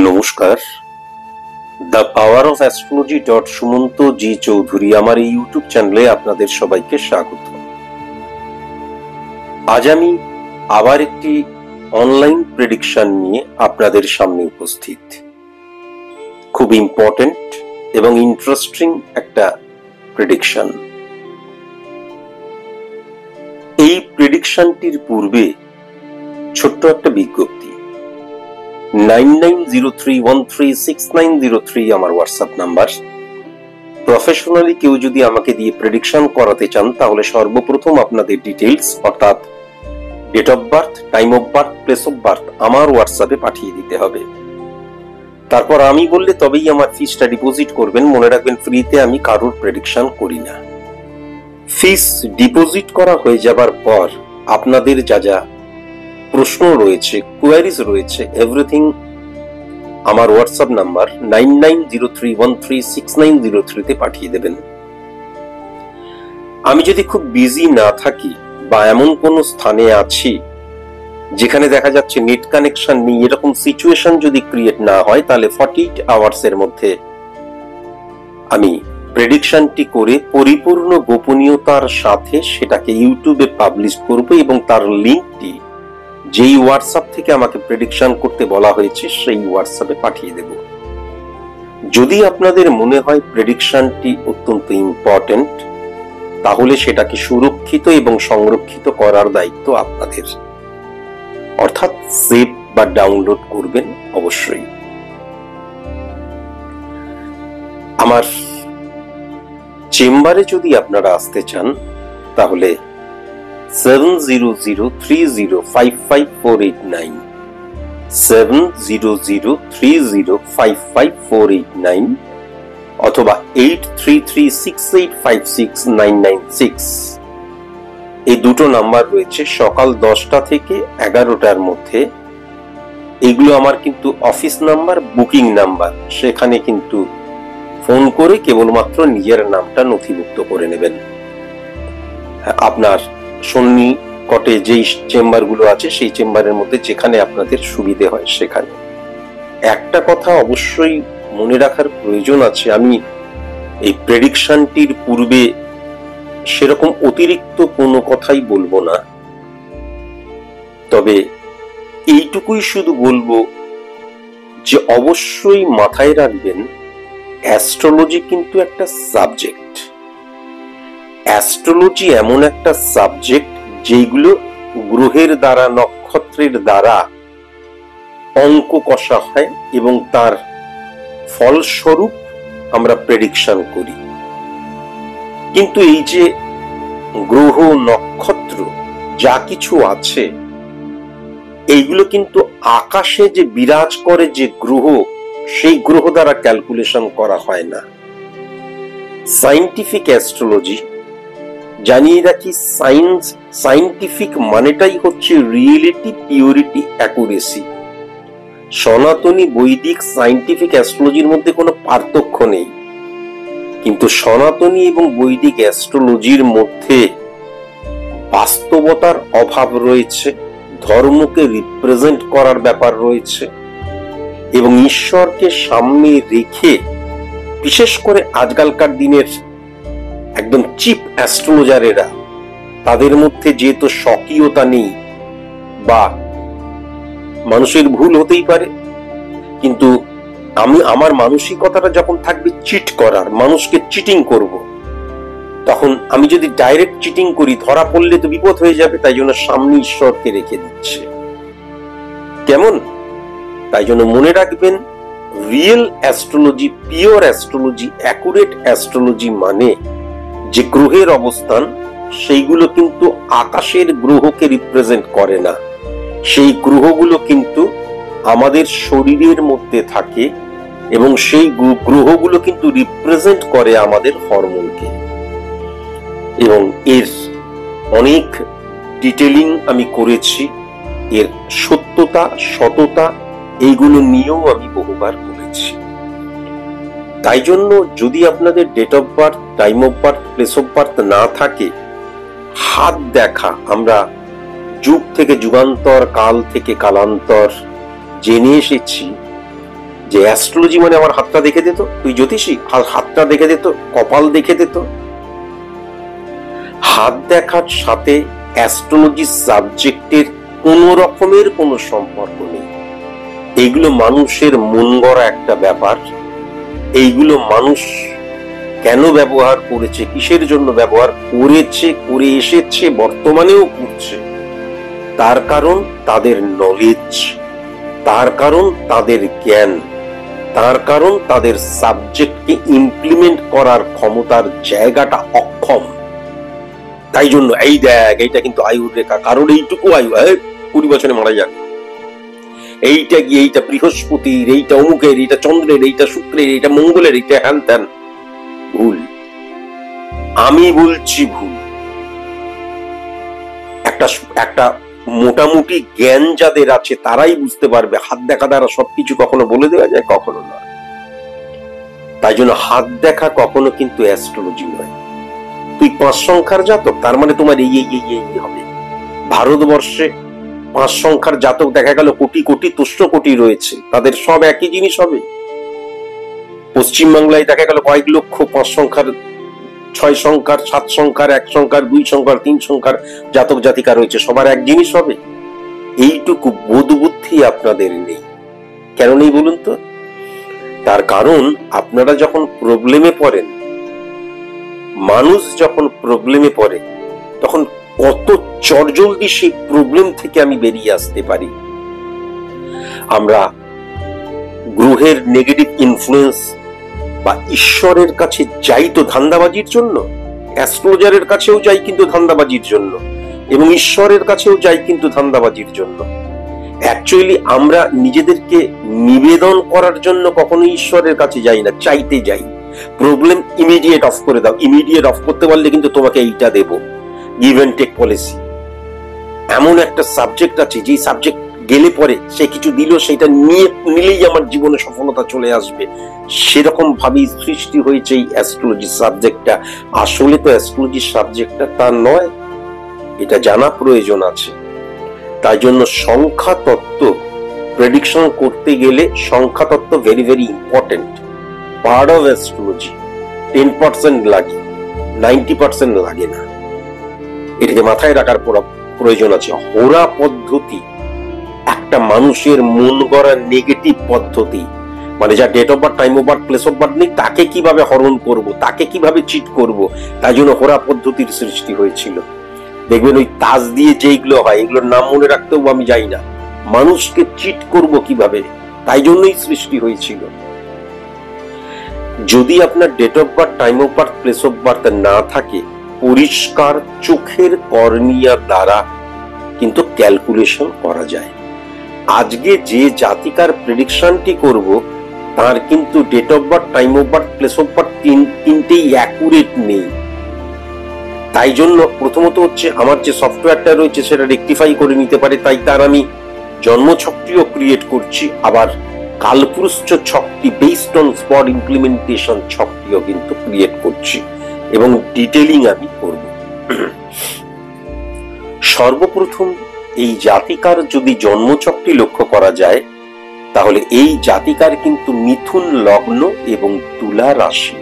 নমস্কার। The power of astrology Sumanta ji Chowdhury আমার এই ইউটিউব চ্যানেলে আপনাদের সবাইকে স্বাগত। আজ আমি আবার একটি অনলাইন প্রেডিকশন নিয়ে আপনাদের সামনে উপস্থিত। খুব ইম্পর্টেন্ট এবং ইন্টারেস্টিং একটা প্রেডিকশন। এই প্রেডিকশনটির পূর্বে ছোট্ট একটা বিজ্ঞপ্তি। 9903136903 আমার হোয়াটসঅ্যাপ নাম্বার। প্রফেশনালি কেউ যদি আমাকে দিয়ে প্রেডিকশন করাতে চান তাহলে সর্বপ্রথম আপনাদের ডিটেইলস অর্থাৎ date of birth, time of birth, place of birth আমার হোয়াটসঅ্যাপে পাঠিয়ে দিতে হবে। তারপর আমি বললে তবেই আমার ফিসটা ডিপোজিট করবেন। মনে রাখবেন, ফ্রিতে আমি কারোর প্রেডিকশন করি না। ফিস ডিপোজিট করা হয়ে যাবার পর আপনাদের যা যা প্রশ্ন রয়েছে, কোয়ারিজ রয়েছে, এভরিথিং আমার হোয়াটসঅ্যাপ নাম্বার 9903136903 তে পাঠিয়ে দেবেন। আমি যদি খুব বিজি না থাকি বা এমন কোন স্থানে আছি যেখানে দেখা যাচ্ছে নেট কানেকশন নেই, এরকম সিচুয়েশন যদি ক্রিয়েট না হয় তাহলে 48 আওয়ার্স এর মধ্যে আমি প্রেডিকশনটি করে পরিপূর্ণ গোপনীয়তার সাথে সেটাকে ইউটিউবে পাবলিশ করব এবং তার লিংকটি যেই হোয়াটসঅ্যাপ থেকে আমাকে প্রেডিকশন করতে বলা হয়েছে সেই হোয়াটসঅ্যাপে পাঠিয়ে দেব। যদি আপনাদের মনে হয় প্রেডিকশনটি অত্যন্ত ইম্পর্টেন্ট তাহলে সেটাকে সুরক্ষিত এবং সংরক্ষিত করার দায়িত্ব আপনাদের, অর্থাৎ সেভ বা ডাউনলোড করবেন অবশ্যই। আমার চেম্বারে যদি আপনারা আসতে চান তাহলে 7003055489 7003055489 অথবা 8336856996 এই দুটো নাম্বার রয়েছে। সকাল 10টা থেকে 11টার মধ্যে। এগুলো আমার কিন্তু অফিস নাম্বার, বুকিং নাম্বার। সেখানে কিন্তু ফোন করে কেবলমাত্র নিজের নামটা নথিভুক্ত করে নেবেন। আপনার সন্নিকটে যেই চেম্বারগুলো আছে সেই চেম্বারের মধ্যে যেখানে আপনাদের সুবিধে হয় সেখানে। একটা কথা অবশ্যই মনে রাখার প্রয়োজন আছে, আমি এই প্রেডিকশনটির পূর্বে সেরকম অতিরিক্ত কোনো কথাই বলবো না। তবে এইটুকুই শুধু বলবো যে অবশ্যই মাথায় রাখবেন, অ্যাস্ট্রোলজি কিন্তু একটা সাবজেক্ট। অ্যাস্ট্রোলজি এমন একটা সাবজেক্ট যেগুলো গ্রহের দ্বারা, নক্ষত্রের দ্বারা অঙ্ক কষা হয় এবং তার ফলস্বরূপ আমরা প্রেডিকশন করি। কিন্তু এই যে গ্রহ, নক্ষত্র যা কিছু আছে এইগুলো কিন্তু আকাশে যে বিরাজ করে যে গ্রহ, সেই গ্রহ দ্বারা ক্যালকুলেশন করা হয় না। সায়েন্টিফিক অ্যাস্ট্রোলজি, জানিয়ে রাখি, সায়েন্টিফিক মানেটাই হচ্ছে রিয়েলিটি, পিউরিটি, অ্যাকুরেসি। সনাতনী, বৈদিক, সায়েন্টিফিক অ্যাস্ট্রোলজির মধ্যে কোনো পার্থক্য নেই, কিন্তু সনাতনী এবং বৈদিক অ্যাস্ট্রোলজির মধ্যে বাস্তবতার অভাব রয়েছে, ধর্মকে রিপ্রেজেন্ট করার ব্যাপার রয়েছে এবং ঈশ্বরকে সামনে রেখে, বিশেষ করে আজকালকার দিনের একদম চিপ অ্যাস্ট্রোলজারেরা, তাদের মধ্যে যেহেতু স্বকীয়তা নেই, বা মানুষের ভুল হতেই পারে, কিন্তু আমি আমার মানসিকতাটা যখন থাকবে চিট করার, মানুষকে চিটিং করব, তখন আমি যদি ডাইরেক্ট চিটিং করি ধরা পড়লে তো বিপদ হয়ে যাবে। তাই জন্য সামনে ঈশ্বরকে রেখে দিচ্ছে। কেমন? তাই জন্য মনে রাখবেন, real astrology, pure astrology, accurate astrology মানে যে গ্রহের অবস্থান সেইগুলো কিন্তু আকাশের গ্রহকে রিপ্রেজেন্ট করে না। সেই গ্রহগুলো কিন্তু আমাদের শরীরের মধ্যে থাকে এবং সেই গ্রহগুলো কিন্তু রিপ্রেজেন্ট করে আমাদের হরমোনকে। এবং এর অনেক ডিটেলিং আমি করেছি, এর সত্যতা, সততা এইগুলো নিয়েও আমি বহুবার বলেছি। তাই জন্য যদি আপনাদের date of birth, time of birth, place of birth না থাকে, হাত দেখা আমরা যুগ থেকে যুগান্তর, কাল থেকে কালান্তর জেনে এসেছি যে অ্যাস্ট্রোলজি মানে আমার হাতটা দেখে দিত, তুই জ্যোতিষী, হাতটা দেখে দিত, কপাল দেখে দিত। হাত দেখার সাথে অ্যাস্ট্রোলজি সাবজেক্টের কোন রকমের কোনো সম্পর্ক নেই। এইগুলো মানুষের মন গড়া একটা ব্যাপার। এইগুলো মানুষ কেন ব্যবহার করেছে, কিসের জন্য ব্যবহার করেছে, করে এসেছে, বর্তমানেও করছে, তার কারণ তাদের নলেজ, তার কারণ তাদের জ্ঞান, তার কারণ তাদের সাবজেক্টকে ইমপ্লিমেন্ট করার ক্ষমতার জায়গাটা অক্ষম। তাই জন্য এই দেখ, এইটা কিন্তু আয়ুর রেখা, কারণ এইটুকু আয়ু 20 বছরে মারা যাক, এইটা গিয়ে এইটা বৃহস্পতির, এইটা অমুকের, এইটা চন্দ্রের, এইটা শুক্রের, এইটা মঙ্গলের, এইটা হ্যান ত্যান। ভুল, আমি বলছি ভুল। একটা মোটামুটি জ্ঞান যাদের আছে তারাই বুঝতে পারবে হাত দেখা দ্বারা সবকিছু কখনো বলে দেওয়া যায়, কখনো না। তাই জন্য হাত দেখা কখনো কিন্তু অ্যাস্ট্রোলজি নয়। তুই 5 সংখ্যার জাতক, তার মানে তোমার এই এই এই এই হবে। ভারতবর্ষে 5 সংখ্যার জাতক দেখা গেল কোটি কোটি তুষ্ট কোটি রয়েছে, তাদের সব একই জিনিস হবে। পশ্চিমবাংলায় দেখা গেল কয়েক লক্ষ 5 সংখ্যার, 6 সংখ্যার, 7 সংখ্যার, 1 সংখ্যার, 2 সংখ্যার, 3 সংখ্যার জাতক জাতিকা রয়েছে, সবার এক জিনিস হবে। এইটুকু বোধ বুদ্ধি আপনাদের নেই। কেন নেই বলুন তো? তার কারণ আপনারা যখন প্রবলেমে পড়েন, মানুষ যখন প্রবলেমে পড়ে, তখন কত চটজলদি সেই প্রবলেম থেকে আমি বেরিয়ে আসতে পারি। আমরা গ্রহের নেগেটিভ ইনফ্লুয়েন্স বা ঈশ্বরের কাছে যাই তো ধান্দাবাজির জন্য, অ্যাস্ট্রোলজারের কাছেও যাই কিন্তু ধান্দাবাজির জন্য, এবং ঈশ্বরের কাছেও যাই কিন্তু ধান্দাবাজির জন্য। অ্যাকচুয়ালি আমরা নিজেদেরকে নিবেদন করার জন্য কখনো ঈশ্বরের কাছে যাই না, চাইতে যাই। প্রবলেম ইমিডিয়েট অফ করে দাও, ইমিডিয়েট অফ করতে পারলে কিন্তু তোমাকে এইটা দেব, গিভ এন্ড টেক পলিসি। এমন একটা সাবজেক্ট আছে যে সাবজেক্ট গেলে পরে সে কিছু দিল, সেটা নিলেই আমার জীবনে সফলতা চলে আসবে। সেরকম ভাবেই সৃষ্টি হয়েছে এই অ্যাস্ট্রোলজি সাবজেক্টটা। আসলে তো অ্যাস্ট্রোলজি সাবজেক্টটা তা নয়, এটা জানা প্রয়োজন আছে। তাই জন্য সংখ্যা তত্ত্ব প্রেডিকশন করতে গেলে সংখ্যা তত্ত্ব very very important part of astrology. 10% লাগে, 90% লাগে না। এটাকে মাথায় রাখার প্রয়োজন আছে। হোরা পদ্ধতি একটা মানুষের মন গড়া নেগেটিভ পদ্ধতি, মানে যা date of birth, time of birth, place of birth নেই, তাকে কিভাবে হরণ করব, তাকে কিভাবে চিট করব, তাই জন্য হোরা পদ্ধতির সৃষ্টি হয়েছিল। দেখবেন ওই তাজ দিয়ে যেগুলো হয়, এগুলোর নাম মনে রাখতেও আমি যাই না। মানুষকে চিট করব কিভাবে, তাই জন্যই সৃষ্টি হয়েছিল। যদি আপনার date of birth, time of birth, place of birth না থাকে, পরিষ্কার চোখের কর্নিয়া দ্বারা কিন্তু ক্যালকুলেশন করা যায়। আজকে যে জাতিকার প্রেডিকশনটি করব, তার কিন্তু date of birth, time of birth, place of birth তিনটেই অ্যাকুরেট নেই। তাই জন্য প্রথমত হচ্ছে আমার যে সফটওয়্যারটা রয়েছে সেটা রেকটিফাই করে নিতে পারে, তাই তার আমি জন্মছকটিও ক্রিয়েট করছি, আবার কালপুরুষ ছকটি বেসড অন স্পট ইমপ্লিমেন্টেশন ছকটিও কিন্তু ক্রিয়েট করছি, এবং ডিটেইলিং আমি করব। সর্বপ্রথম এই জাতিকার যদি জন্মছকটি লক্ষ্য করা যায়, তাহলে এই জাতিকার কিন্তু মিথুন লগ্ন এবং তুলা রাশি।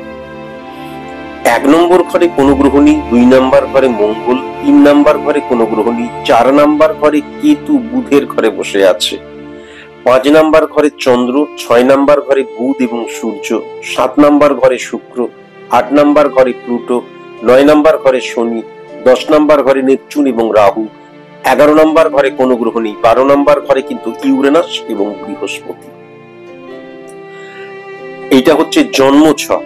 1 নম্বর ঘরে কোন গ্রহ নেই, 2 নম্বর ঘরে মঙ্গল, 3 নম্বর ঘরে কোন গ্রহ নেই, 4 নম্বর ঘরে কেতু বুধের ঘরে বসে আছে, 5 নম্বর ঘরে চন্দ্র, 6 নম্বর ঘরে বুধ এবং সূর্য, 7 নম্বর ঘরে শুক্র, 8 নম্বর ঘরে প্লুটো, 9 নম্বর ঘরে শনি, 10 নম্বর ঘরে নেপচুন এবং রাহু, 11 নম্বর ঘরে কোনো গ্রহ নেই, 12 নম্বর ঘরে কিন্তু ইউরেনাস এবং বৃহস্পতি। এইটা হচ্ছে জন্মছক।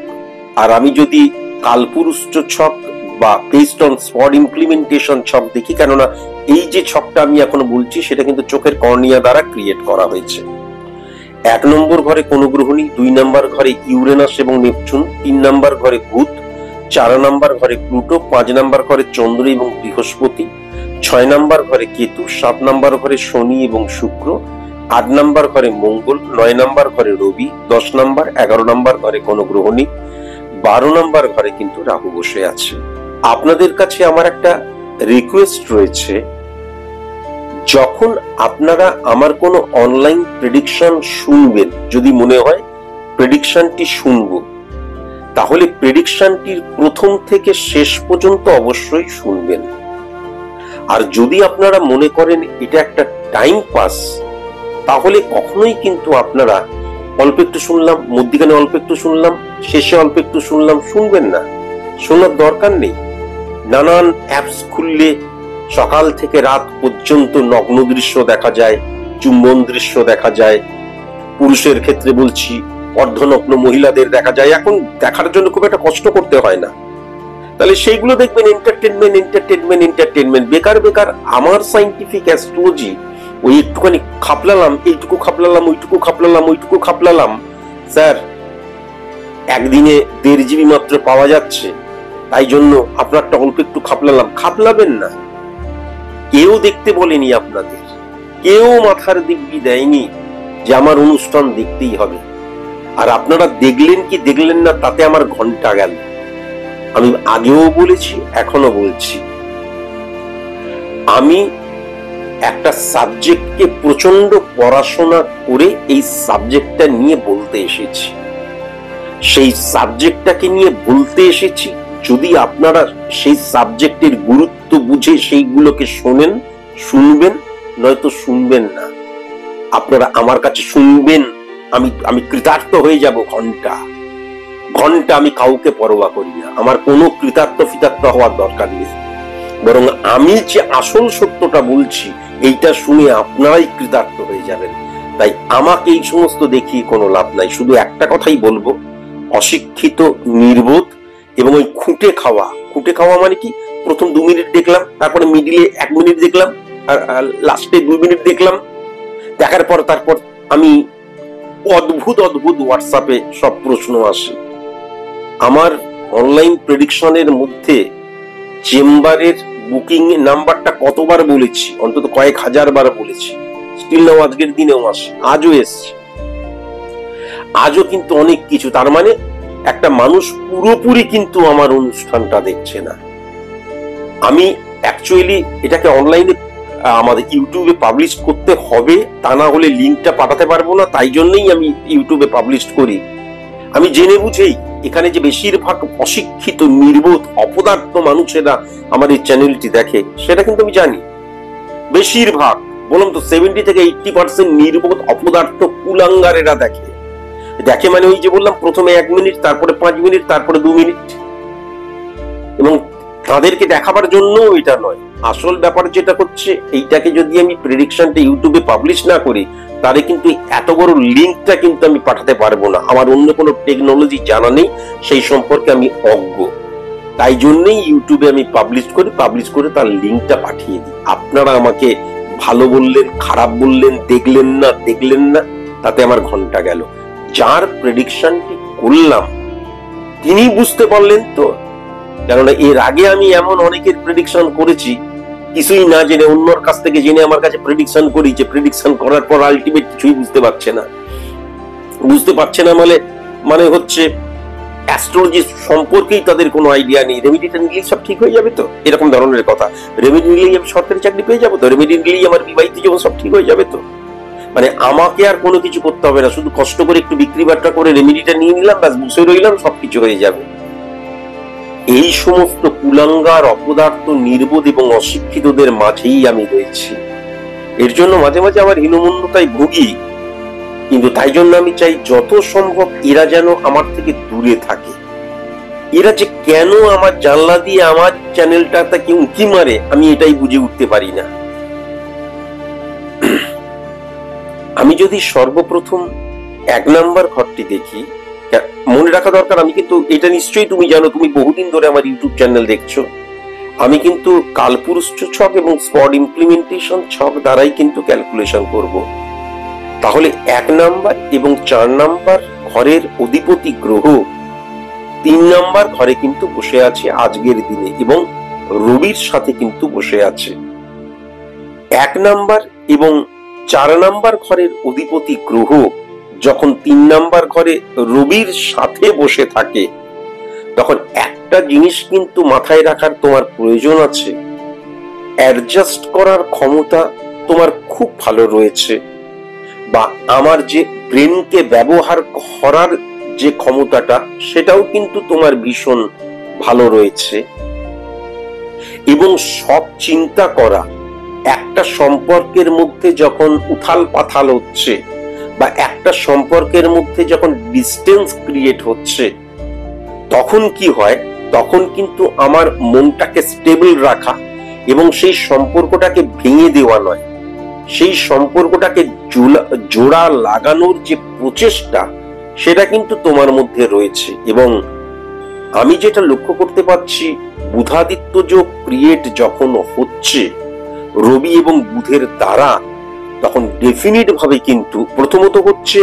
আর আমি যদি কালপুরুষ ছক বা বেসড অন স্পট ইমপ্লিমেন্টেশন ছক দেখি, কেননা এই যে ছকটা আমি এখন বলছি সেটা কিন্তু চোখের কর্নিয়া দ্বারা ক্রিয়েট করা হয়েছে। 1 নম্বর ঘরে কোনো গ্রহ নেই, 2 নম্বর ঘরে ইউরেনাস এবং নেপচুন, 3 নম্বর ঘরে বুধ, 4 নম্বর ঘরে প্লুটো, 5 নম্বর ঘরে চন্দ্র এবং বৃহস্পতি, 6 নম্বর ঘরে কেতু, 7 নম্বর ঘরে শনি এবং শুক্র, 8 নম্বর ঘরে মঙ্গল, 9 নম্বর ঘরে রবি, 10 নম্বর 11 নম্বর ঘরে কোনো গ্রহ নেই, 12 নম্বর ঘরে কিন্তু রাহু বসে আছে। আপনাদের কাছে আমার একটা রিকোয়েস্ট রয়েছে, যখন আপনারা আমার কোনো অনলাইন প্রেডিকশন শুনবেন, যদি মনে হয় প্রেডিকশনটি শুনবো, তাহলে প্রেডিকশনটির প্রথম থেকে শেষ পর্যন্ত অবশ্যই শুনবেন। আর যদি আপনারা মনে করেন এটা একটা টাইম পাস, তাহলে কখনোই কিন্তু আপনারা অল্প একটু শুনলাম, মধ্যখানে অল্প একটু শুনলাম, শেষে অল্প একটু শুনলাম, শুনবেন না, শোনার দরকার নেই। নানান অ্যাপস খুললে সকাল থেকে রাত পর্যন্ত নগ্ন দৃশ্য দেখা যায়, চুম্বন দৃশ্য দেখা যায়, পুরুষের ক্ষেত্রে বলছি অর্ধনগ্ন মহিলাদের দেখা যায়। এখন দেখার জন্য খুব একটা কষ্ট করতে হয় না, তাহলে সেইগুলো দেখবেন এন্টারটেনমেন্ট এন্টারটেনমেন্ট এন্টারটেনমেন্ট। বেকার বেকার আমার সাইন্টিফিক অ্যাস্ট্রোলজি ওই একটুখানি খাপলালাম, এইটুকু খাপলালাম, ওইটুকু খাপলালাম, ওইটুকু খাপলালাম। স্যার, একদিনে 1.5 GB মাত্র পাওয়া যাচ্ছে, তাই জন্য আপনারটা অল্প একটু খাপলালাম। খাপলাবেন না। কেউ দেখতে বলেনি আপনাদের, কেউ মাথার দিব্যি দেয়নি যে আমার অনুষ্ঠান দেখতেই হবে। আর আপনারা দেখলেন কি দেখলেন না তাতে আমার ঘন্টা গেল। আমি আগেও বলেছি, এখনো বলছি, আমি একটা সাবজেক্টকে প্রচন্ড পড়াশোনা করে এই সাবজেক্টটা নিয়ে বলতে এসেছি। সেই সাবজেক্টটাকে নিয়ে বলতে এসেছি। যদি আপনারা সেই সাবজেক্টের গুরুত্ব বুঝে সেইগুলোকে শোনেন, শুনবেন, নয়তো শুনবেন না। আপনারা আমার কাছে শুনবেন, আমি কৃতার্থ হয়ে যাব। ঘন্টা ঘন্টা আমি কাউকে পরোয়া করি না। আমার কোনো কৃতার্থ ফিতার্থ হওয়ার দরকার নেই, বরং আমি যে আসল সত্যটা বলছি এইটা শুনে আপনারাই কৃতার্থ হয়ে যাবেন। তাই আমাকে এই সমস্ত দেখিয়ে কোনো লাভ নাই। শুধু একটা কথাই বলবো, অশিক্ষিত, নির্বোধ এবং ওই খুঁটে খাওয়া মানে কি, প্রথম 2 মিনিট দেখলাম, তারপরে মিডিলে 1 মিনিট দেখলাম, আর লাস্টে 2 মিনিট দেখলাম, দেখার পর তারপর আমি অদ্ভুত হোয়াটসঅ্যাপে সব প্রশ্ন আসে। আমার অনলাইন প্রেডিকশনের মধ্যে চেম্বারের বুকিং নাম্বারটা কতবার বলেছি, অন্তত কয়েক হাজার বার বলেছি, স্টিল নাও আজকের দিনেও আসে, আজও এসছে। আজও কিন্তু অনেক কিছু। তার মানে একটা মানুষ পুরোপুরি কিন্তু আমার অনুষ্ঠানটা দেখছে না। আমি অ্যাকচুয়ালি এটাকে অনলাইনে আমাদের ইউটিউবে পাবলিশ করতে হবে, তা না হলে লিঙ্কটা পাঠাতে পারবো না। তাই জন্যই আমি ইউটিউবে পাবলিশ করি। আমি জেনে বুঝেই, এখানে যে বেশিরভাগ অশিক্ষিত, নির্বোধ, অপদার্থ মানুষেরা আমার এই চ্যানেলটি দেখে, সেটা কিন্তু আমি জানি। বেশিরভাগ, বললাম তো, 70 থেকে 80% নির্বোধ, অপদার্থ, কুলাঙ্গারেরা দেখে। মানে ওই যে বললাম, প্রথমে 1 মিনিট, তারপরে 5 মিনিট, তারপরে 2 মিনিট। এবং তাদেরকে দেখাবার জন্য এটা নয়। আসল ব্যাপার যেটা হচ্ছে, এইটাকে যদি আমি প্রেডিকশনটা ইউটিউবে পাবলিশ না করি, তাহলে কিন্তু এত বড় লিঙ্কটা কিন্তু আমি পাঠাতে পারবো না। আমার অন্য কোনো টেকনোলজি জানা নেই, সেই সম্পর্কে আমি অজ্ঞ। তাই জন্যই ইউটিউবে আমি পাবলিশ করে তার লিঙ্কটা পাঠিয়ে দিই। আপনারা আমাকে ভালো বললেন, খারাপ বললেন, দেখলেন না, তাতে আমার ঘন্টা গেল। যার প্রেডিকশনটি করলাম তিনি বুঝতে পারলেন তো। কেননা এর আগে আমি এমন অনেকের প্রেডিকশন করেছি, কিছুই না জেনে, অন্যর কাছ থেকে জেনে আমার কাছে প্রেডিকশন করি, যে প্রেডিকশন করার পর আলটিমেট কিছুই বুঝতে পারছে না মানে হচ্ছে অ্যাস্ট্রোলজি সম্পর্কেই তাদের কোনো আইডিয়া নেই। রেমেডিটা নিলেই সব ঠিক হয়ে যাবে তো, এরকম ধরনের কথা। রেমেডি নিলেই আমি সরকারি চাকরি পেয়ে যাবো তো, রেমেডি নিলেই আমার বিবাহিত জীবন সব ঠিক হয়ে যাবে তো। মানে আমাকে আর কোনো কিছু করতে হবে না, শুধু কষ্ট করে একটু বিক্রি বাট্টা করে রেমেডিটা নিয়ে নিলাম, ব্যাস বসে রইলাম, সবকিছু হয়ে যাবে। এই সমস্ত কুলাঙ্গার, অপদার্থ, নির্বোধ এবং অশিক্ষিতদের মাঝেই আমি রয়েছি। এর জন্য মাঝে মাঝে আমার হীনমন্যতায় ভুগি, কিন্তু তাই জন্য আমি চাই যত সম্ভব এরা যেন আমার থেকে দূরে থাকে। এরা যে কেন আমার জানলা দিয়ে আমার চ্যানেলটাকে উঁকি মারে, আমি এটাই বুঝে উঠতে পারি না। আমি যদি সর্বপ্রথম 1 নাম্বার ঘরটি দেখি, মনে রাখা দরকার, আমি কিন্তু এটা নিশ্চয়ই তুমি জানো, তুমি বহুদিন ধরে আমার ইউটিউব চ্যানেল দেখছো, আমি কিন্তু কালপুরুষ ছক এবং স্পট ইমপ্লিমেন্টেশন ছক দ্বারাই কিন্তু ক্যালকুলেশন করব। তাহলে 1 নাম্বার এবং 4 নাম্বার ঘরের অধিপতি গ্রহ 3 নাম্বার ঘরে কিন্তু বসে আছে আজকের দিনে, এবং রবির সাথে কিন্তু বসে আছে। 1 নাম্বার এবং 4 নাম্বার ঘরের অধিপতি গ্রহ যখন 3 নাম্বার ঘরে রবির সাথে বসে থাকে, তখন একটা জিনিস কিন্তু মাথায় রাখার তোমার প্রয়োজন আছে, অ্যাডজাস্ট করার ক্ষমতা তোমার খুব ভালো রয়েছে। বা আমার যে ব্রেনকে ব্যবহার করার যে ক্ষমতাটা, সেটাও কিন্তু তোমার ভীষণ ভালো রয়েছে। এবং সব চিন্তা করা, একটা সম্পর্কের মধ্যে যখন উথাল পাথাল হচ্ছে বা একটা সম্পর্কের মধ্যে যখন ডিস্টেন্স ক্রিয়েট হচ্ছে, তখন কি হয়, তখন কিন্তু আমার মনটাকে স্টেবল রাখা এবং সেই সম্পর্কটাকে ভেঙে দেওয়া নয়, সেই সম্পর্কটাকে জোড়া লাগানোর যে প্রচেষ্টা, সেটা কিন্তু তোমার মধ্যে রয়েছে। এবং আমি যেটা লক্ষ্য করতে পারছি, বুধাদিত্য যোগ ক্রিয়েট যখন হচ্ছে রবি এবং বুধের দ্বারা, তখন ডেফিনিট ভাবে কিন্তু প্রথমত হচ্ছে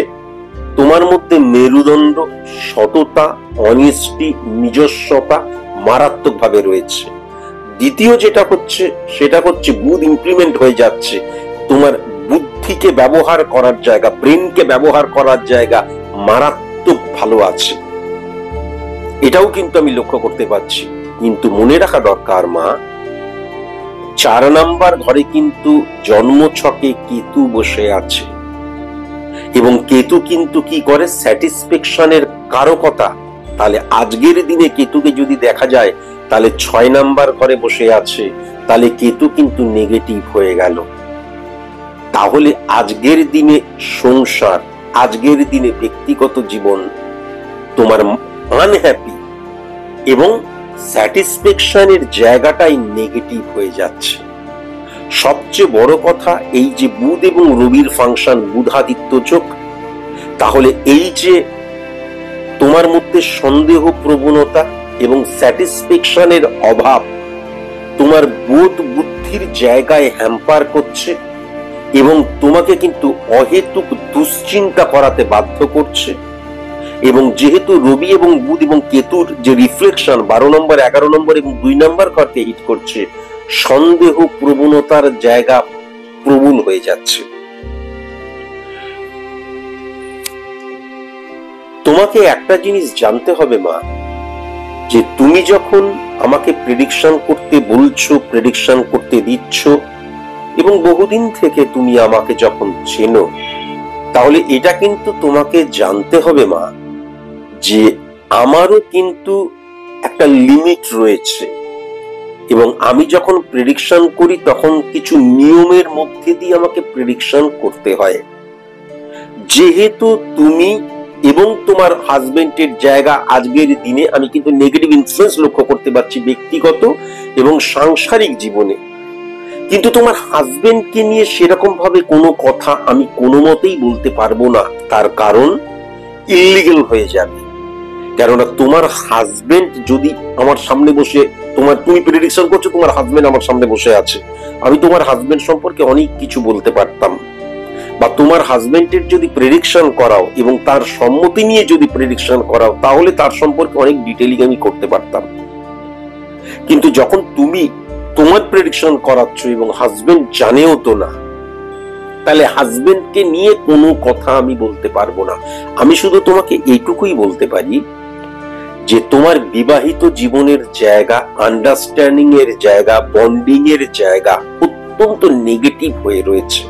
তোমার মধ্যে মেরুদণ্ড, সততা, অনেস্টি, নিজস্বতা মারাত্মক ভাবে রয়েছে। দ্বিতীয় যেটা হচ্ছে, সেটা হচ্ছে বুধ ইমপ্লিমেন্ট হয়ে যাচ্ছে, তোমার বুদ্ধিকে ব্যবহার করার জায়গা, ব্রেনকে ব্যবহার করার জায়গা মারাত্মক ভালো আছে, এটাও কিন্তু আমি লক্ষ্য করতে পারছি। কিন্তু মনে রাখা দরকার মা, 4 নাম্বার ঘরে কিন্তু জন্মছকে কেতু বসে আছে এবং কেতু কিন্তু কি করে, স্যাটিসফ্যাকশনের কারকতা। তাহলে আজকের দিনে কেতুকে যদি দেখা যায়, তাহলে 6 নাম্বার ঘরে বসে আছে, তাহলে কেতু কিন্তু নেগেটিভ হয়ে গেল। তাহলে আজকের দিনে সংসার, আজকের দিনে ব্যক্তিগত জীবন তোমার আনহ্যাপি এবং স্যাটিসফ্যাকশনের জায়গাটাই নেগেটিভ হয়ে যাচ্ছে। সবচেয়ে বড় কথা, এই যে বুধ এবং রবির ফাংশন, বুধাদিত্য যোগ, তাহলে এই যে তোমার মধ্যে সন্দেহ প্রবণতা এবং স্যাটিসফ্যাকশনের অভাব তোমার বোধ বুদ্ধির জায়গায় হ্যাম্পার করছে এবং তোমাকে কিন্তু অহেতুক দুশ্চিন্তা করাতে বাধ্য করছে। এবং যেহেতু রবি এবং বুধ এবং কেতুর যে রিফ্লেকশন 12 নম্বর, 11 নম্বর এবং 2 নম্বর ঘরকে হিট করছে, সন্দেহ প্রবণতার জায়গা প্রবল হয়ে যাচ্ছে। তোমাকে একটা জিনিস জানতে হবে মা, যে তুমি যখন আমাকে প্রেডিকশন করতে বলছো, প্রেডিকশন করতে দিচ্ছ এবং বহুদিন থেকে তুমি আমাকে যখন চেনো, তাহলে এটা কিন্তু তোমাকে জানতে হবে মা, যে আমারও কিন্তু একটা লিমিট রয়েছে এবং আমি যখন প্রেডিকশন করি তখন কিছু নিয়মের মধ্যে দিয়ে আমাকে প্রেডিকশন করতে হয়। যেহেতু তুমি এবং তোমার হাজবেন্ডের জায়গা আজকের দিনে আমি কিন্তু নেগেটিভ ইনফ্লুয়েন্স লক্ষ্য করতে পারছি ব্যক্তিগত এবং সাংসারিক জীবনে, কিন্তু তোমার হাজবেন্ডকে নিয়ে সেরকম ভাবে কোনো কথা আমি কোনো মতেই বলতে পারবো না। তার কারণ ইল্লিগেল হয়ে যাবে। কেননা তোমার হাজবেন্ড যদি আমার সামনে বসে, তুমি প্রেডিকশন করছো, তোমার হাজবেন্ড আমার সামনে বসে আছে, আমি তোমার হাজবেন্ড সম্পর্কে অনেক কিছু বলতে পারতাম। বা তোমার হাজবেন্ডের যদি প্রেডিকশন করাও এবং তার সম্মতি নিয়ে যদি প্রেডিকশন করাও, তাহলে তার সম্পর্কে অনেক ডিটেইলিং আমি করতে পারতাম। কিন্তু যখন তুমি তোমার প্রেডিকশন করাচ্ছ এবং হাজবেন্ড জানেও তো না, তাহলে হাজবেন্ডকে নিয়ে কোনো কথা আমি বলতে পারবো না। আমি শুধু তোমাকে এইটুকুই বলতে পারি যে তোমার বিবাহিত জীবনের জায়গা, আন্ডারস্ট্যান্ডিং এর জায়গা, বন্ডিং এর জায়গা অত্যন্ত নেগেটিভ হয়ে রয়েছে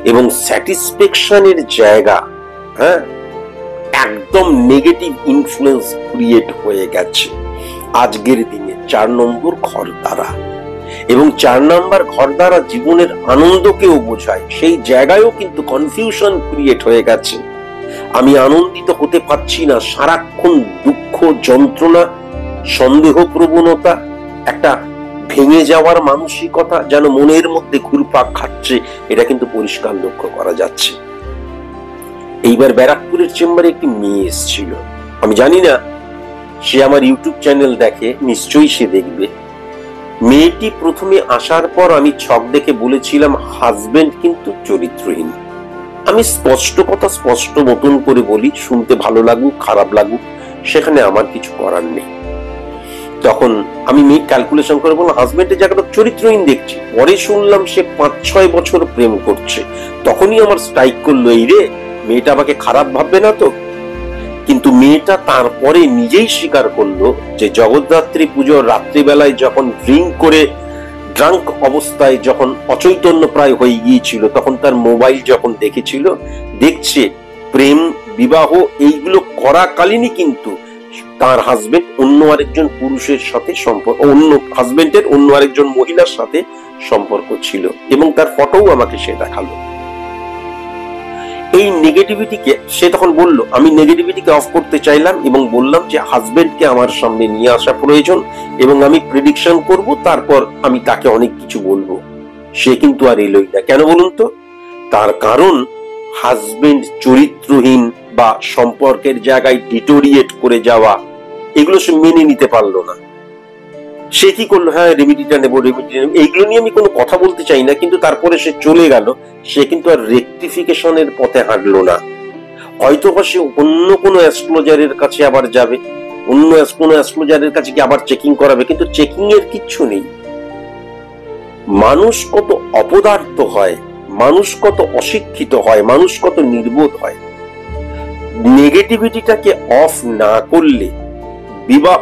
এবং স্যাটিসফ্যাকশনের জায়গা একদম নেগেটিভ ইনফ্লুয়েন্স ক্রিয়েট হয়ে গেছে আজকের দিনে 4 নম্বর ঘর দ্বারা। এবং 4 নম্বর ঘর দ্বারা জীবনের আনন্দকেও বোঝায়, সেই জায়গায়ও কিন্তু কনফিউশন ক্রিয়েট হয়ে গেছে। আমি আনন্দিত হতে পারছি না, সারাক্ষণ দুঃখ, যন্ত্রণা, সন্দেহ প্রবণতা, একটা ভেঙে যাওয়ার মানসিকতা যেন মনের মধ্যে ঘুরপাক খাচ্ছে, এটা কিন্তু পরিষ্কার লক্ষ্য করা যাচ্ছে। এইবার ব্যারাকপুরের চেম্বারে একটি মেয়ে এসেছিল, আমি জানি না সে আমার ইউটিউব চ্যানেল দেখে, নিশ্চয়ই সে দেখবে। মেয়েটি প্রথমে আসার পর আমি ছক দেখে বলেছিলাম হাজবেন্ড কিন্তু চরিত্রহীন। আমি স্পষ্ট কথা স্পষ্ট মতন করে বলি, শুনতে ভালো লাগুক খারাপ লাগুক সেখানে আমার কিছু করার নেই। তখন আমি মেয়ে ক্যালকুলেশন করে বললাম হাজবেন্ডের জায়গাটা চরিত্রহীন দেখছি। পরে শুনলাম সে 5-6 বছর প্রেম করছে। তখনই আমার স্ট্রাইক করলো, এই রে মেয়েটা আমাকে খারাপ ভাববে না তো। কিন্তু মেয়েটা তারপরে নিজেই স্বীকার করলো যে জগদ্ধাত্রী পুজোর রাত্রিবেলায় যখন ড্রাঙ্ক অবস্থায় যখন অচৈতন্য প্রায় হয়ে গিয়েছিল, তখন তার মোবাইল যখন দেখছে প্রেম বিবাহ এইগুলো করাকালীনই কিন্তু তার হাজবেন্ড অন্য আরেকজন পুরুষের সাথে সম্পর্ক, অন্য হাজবেন্ডের অন্য আরেকজন মহিলার সাথে সম্পর্ক ছিল, এবং তার ফটোও আমাকে সে দেখালো। এই নেগেটিভিটিকে সে তখন বলল, আমি নেগেটিভিটিকে অফ করতে চাইলাম এবং বললাম যে হাজবেন্ডকে আমার সামনে নিয়ে আসা প্রয়োজন এবং আমি প্রেডিকশন করব, তারপর আমি তাকে অনেক কিছু বলবো। সে কিন্তু আর এলোই না। কেন বলুন তো? তার কারণ হাজবেন্ড চরিত্রহীন বা সম্পর্কের জায়গায় ডিটোরিয়েট করে যাওয়া, এগুলো সে মেনে নিতে পারলো না। সে কি করলো, হ্যাঁ রেমিডিটা নেবো, এইগুলো নিয়ে আমি কোনো কথা বলতে চাই না, কিন্তু তারপরে সে চলে গেল। সে কিন্তু আর রেকটিফিকেশনের পথে হাঁটলো না। হয়তো বা সে অন্য কোনো অ্যাস্ট্রোলজারের কাছে আবার যাবে, অন্য কোনো অ্যাস্ট্রোলজারের কাছে কি আবার চেকিং করাবে, কিন্তু চেকিং এর কিচ্ছু নেই। মানুষ কত অপদার্থ হয়, মানুষ কত অশিক্ষিত হয়, মানুষ কত নির্বোধ হয়। নেগেটিভিটিটাকে অফ না করলে, বিবাহ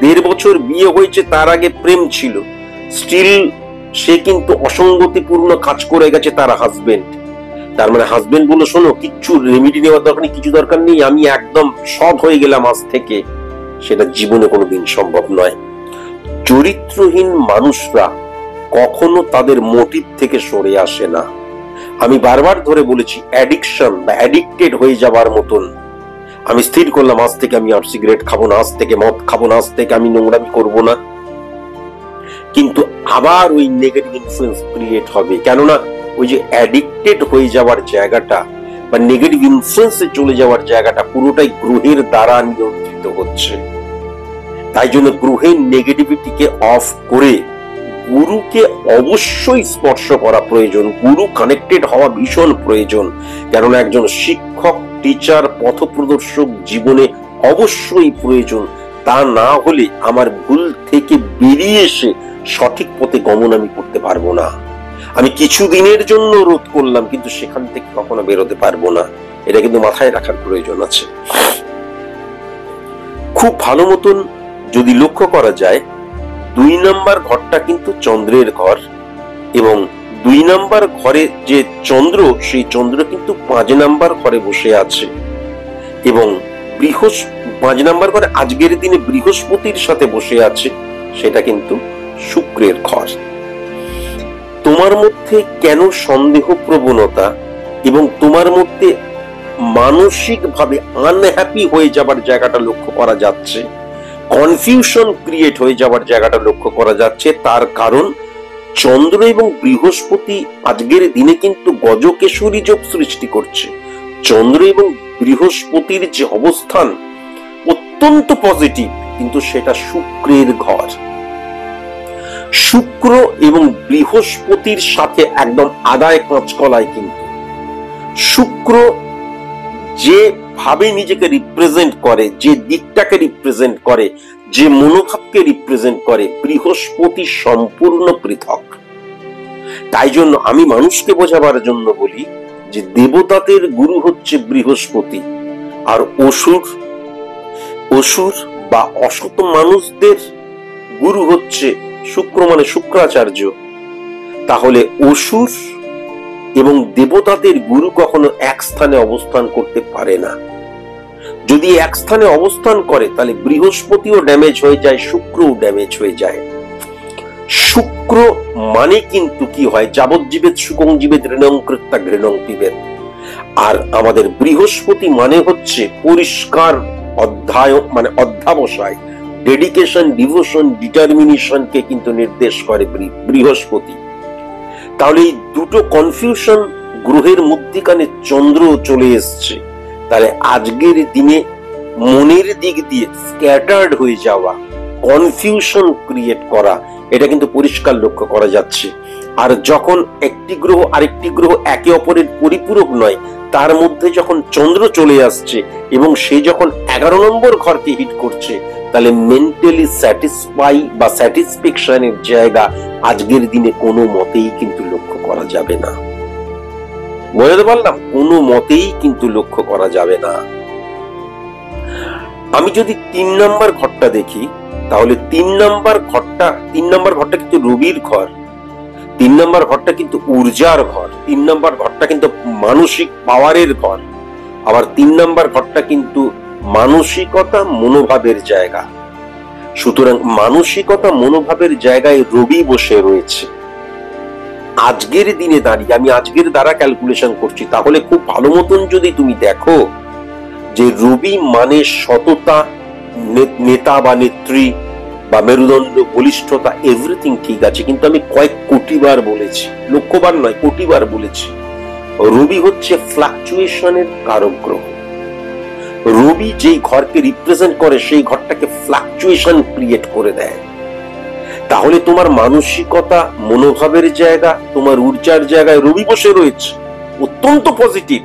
1.5 বছর বিয়ে হয়েছে, তার আগে প্রেম ছিল, স্টিল সে কিন্তু অসঙ্গতিপূর্ণ কাজ করে গেছে তার হাজবেন্ড। তার মানে হাজবেন্ড বলল, শোনো কিচ্ছু রেমিডি নেওয়ার দরকার নেই, কিছু দরকার নেই, আমি একদম সৎ হয়ে গেলাম আজ থেকে। সেটা জীবনে কোনোদিন সম্ভব নয়। চরিত্রহীন মানুষরা কখনো তাদের মোটিভ থেকে সরে আসে না। আমি বারবার ধরে বলেছি, অ্যাডিকশন বা অ্যাডিক্টেড হয়ে যাবার মতন। আমি স্থির করলাম আজ থেকে আমি আর সিগারেট খাবো না, আজ থেকে মদ খাবো না, আজ থেকে আমি নোংরামি করবো না, কিন্তু আবার ওই নেগেটিভ ইনফ্লুয়েন্স ক্রিয়েট হবে। কেননা ওই যে অ্যাডিক্টেড হয়ে যাওয়ার জায়গাটা বা নেগেটিভ ইনফ্লুয়েন্সে চলে যাওয়ার জায়গাটা পুরোটাই গ্রহের দ্বারা নিয়ন্ত্রিত হচ্ছে। তাই জন্য গ্রহের নেগেটিভিটিকে অফ করে গুরুকে অবশ্যই স্পর্শ করা প্রয়োজন, গুরু কানেক্টেড হওয়া ভীষণ প্রয়োজন। কেননা একজন শিক্ষক, টিচার, পথপ্রদর্শক জীবনে অবশ্যই প্রয়োজন। তা না হলে আমার ভুল থেকে বেরিয়ে এসে সঠিক পথে গমন আমি করতে পারবো না। আমি কিছুদিনের জন্য রোধ করলাম, কিন্তু সেখান থেকে কখনো বেরোতে পারবো না। এটা কিন্তু মাথায় রাখার প্রয়োজন আছে। খুব ভালো মতন যদি লক্ষ্য করা যায়, 2 নম্বর ঘরটা কিন্তু চন্দ্রের ঘর, এবং 2 নম্বর ঘরে যে চন্দ্র, সেই চন্দ্র কিন্তু 5 নম্বর ঘরে বসে আছে, এবং 5 নম্বর ঘরে আজকের দিনে বৃহস্পতির সাথে বসে আছে, সেটা কিন্তু শুক্রের ঘর। তোমার মধ্যে কেন সন্দেহ প্রবণতা এবং তোমার মধ্যে মানসিকভাবে আনহ্যাপি হয়ে যাবার জায়গাটা লক্ষ্য করা যাচ্ছে, কনফিউশন ক্রিয়েট হয়ে যাবার জায়গাটা লক্ষ্য করা যাচ্ছে, তার কারণ চন্দ্র এবং বৃহস্পতি আজকের দিনে কিন্তু গজকেশরী যোগ সৃষ্টি করছে। চন্দ্র এবং বৃহস্পতির যে অবস্থান অত্যন্ত পজিটিভ, কিন্তু সেটা শুক্রের ঘর। শুক্র এবং বৃহস্পতির সাথে একদম আদায় কাঁচকলায়। কিন্তু শুক্র যে ভাবে নিজেকে রিপ্রেজেন্ট করে, যে দিকটাকে রিপ্রেজেন্ট করে, যে মনোভাবকে রিপ্রেজেন্ট করে, বৃহস্পতি সম্পূর্ণ পৃথক। তাই জন্য আমি মানুষকে বোঝাবার জন্য বলি যে দেবতাদের গুরু হচ্ছে বৃহস্পতি, আর অসুর বা অসৎ মানুষদের গুরু হচ্ছে শুক্র, মানে শুক্রাচার্য। তাহলে অসুর এবং দেবতাদের গুরু কখনো এক স্থানে অবস্থান করতে পারে না। যদি এক স্থানে অবস্থান করে তাহলে বৃহস্পতিও ড্যামেজ হয়ে যায়, শুক্রও ড্যামেজ হয়ে যায়। শুক্র মানে কিন্তু কি হয়, যাবজ্জীবেদ সুখং জীবেদ ঋণং কৃত্যা ঘৃণং পিবেদ। আর আমাদের বৃহস্পতি মানে হচ্ছে পরিষ্কার অধ্যায়, মানে অধ্যাবসায়, ডেডিকেশন, ডিভোশন, ডিটারমিনেশনকে কিন্তু নির্দেশ করে বৃহস্পতি। তাহলে এই দুটো কনফিউশন গ্রহের মধ্যিখানে চন্দ্র চলে এসছে। তাহলে আজকের দিনে মনের দিক দিয়ে স্ক্যাটার্ড হয়ে যাওয়া, কনফিউশন ক্রিয়েট করা, এটা কিন্তু পরিষ্কার লক্ষ্য করা যাচ্ছে। আর যখন একটি গ্রহ আরেকটি গ্রহ একে অপরের পরিপূরক নয়, তার মধ্যে যখন চন্দ্র চলে আসছে এবং সে যখন 11 নম্বর ঘরকে হিট করছে, তাহলে মেন্টালি স্যাটিসফাই বা স্যাটিসফ্যাকশনের জায়গা আজকের দিনে কোনো মতেই কিন্তু লক্ষ্য করা যাবে না। বুঝতে পারলাম? কোনো মতেই কিন্তু লক্ষ্য করা যাবে না। আমি যদি 3 নম্বর ঘরটা দেখি, তাহলে 3 নম্বর ঘরটা কিন্তু রবির ঘর। 3 নম্বর ঘরটা কিন্তু ঊর্জার ঘর। 3 নম্বর ঘরটা কিন্তু মানসিক পাওয়ারের ঘর। আবার 3 নাম্বার ঘরটা কিন্তু মানসিকতা মনোভাবের জায়গা। সুতরাং মানসিকতা মনোভাবের জায়গায় রবি বসে রয়েছে। আজকের দিনে দাঁড়িয়ে আমি আজকের দ্বারা ক্যালকুলেশন করছি, তাহলে খুব ভালো মতন যদি তুমি দেখো যে রবি মানে সততা, নেতা বা নেত্রী বা মেরুদণ্ড, বলিষ্ঠতা, এভরিথিং ঠিক আছে, কিন্তু আমি কয়েক কোটিবার বলেছি, লক্ষবার নয় কোটিবার বলেছি, রবি হচ্ছে ফ্লাকচুয়েশনের কারক গ্রহ। রবি যেই ঘরকে রিপ্রেজেন্ট করে সেই ঘরটাকে ফ্লাকচুয়েশন ক্রিয়েট করে দেয়। তাহলে তোমার মানসিকতা মনোভাবের জায়গা, তোমার ঊর্জার জায়গায় রবি বসে রয়েছে, অত্যন্ত পজিটিভ,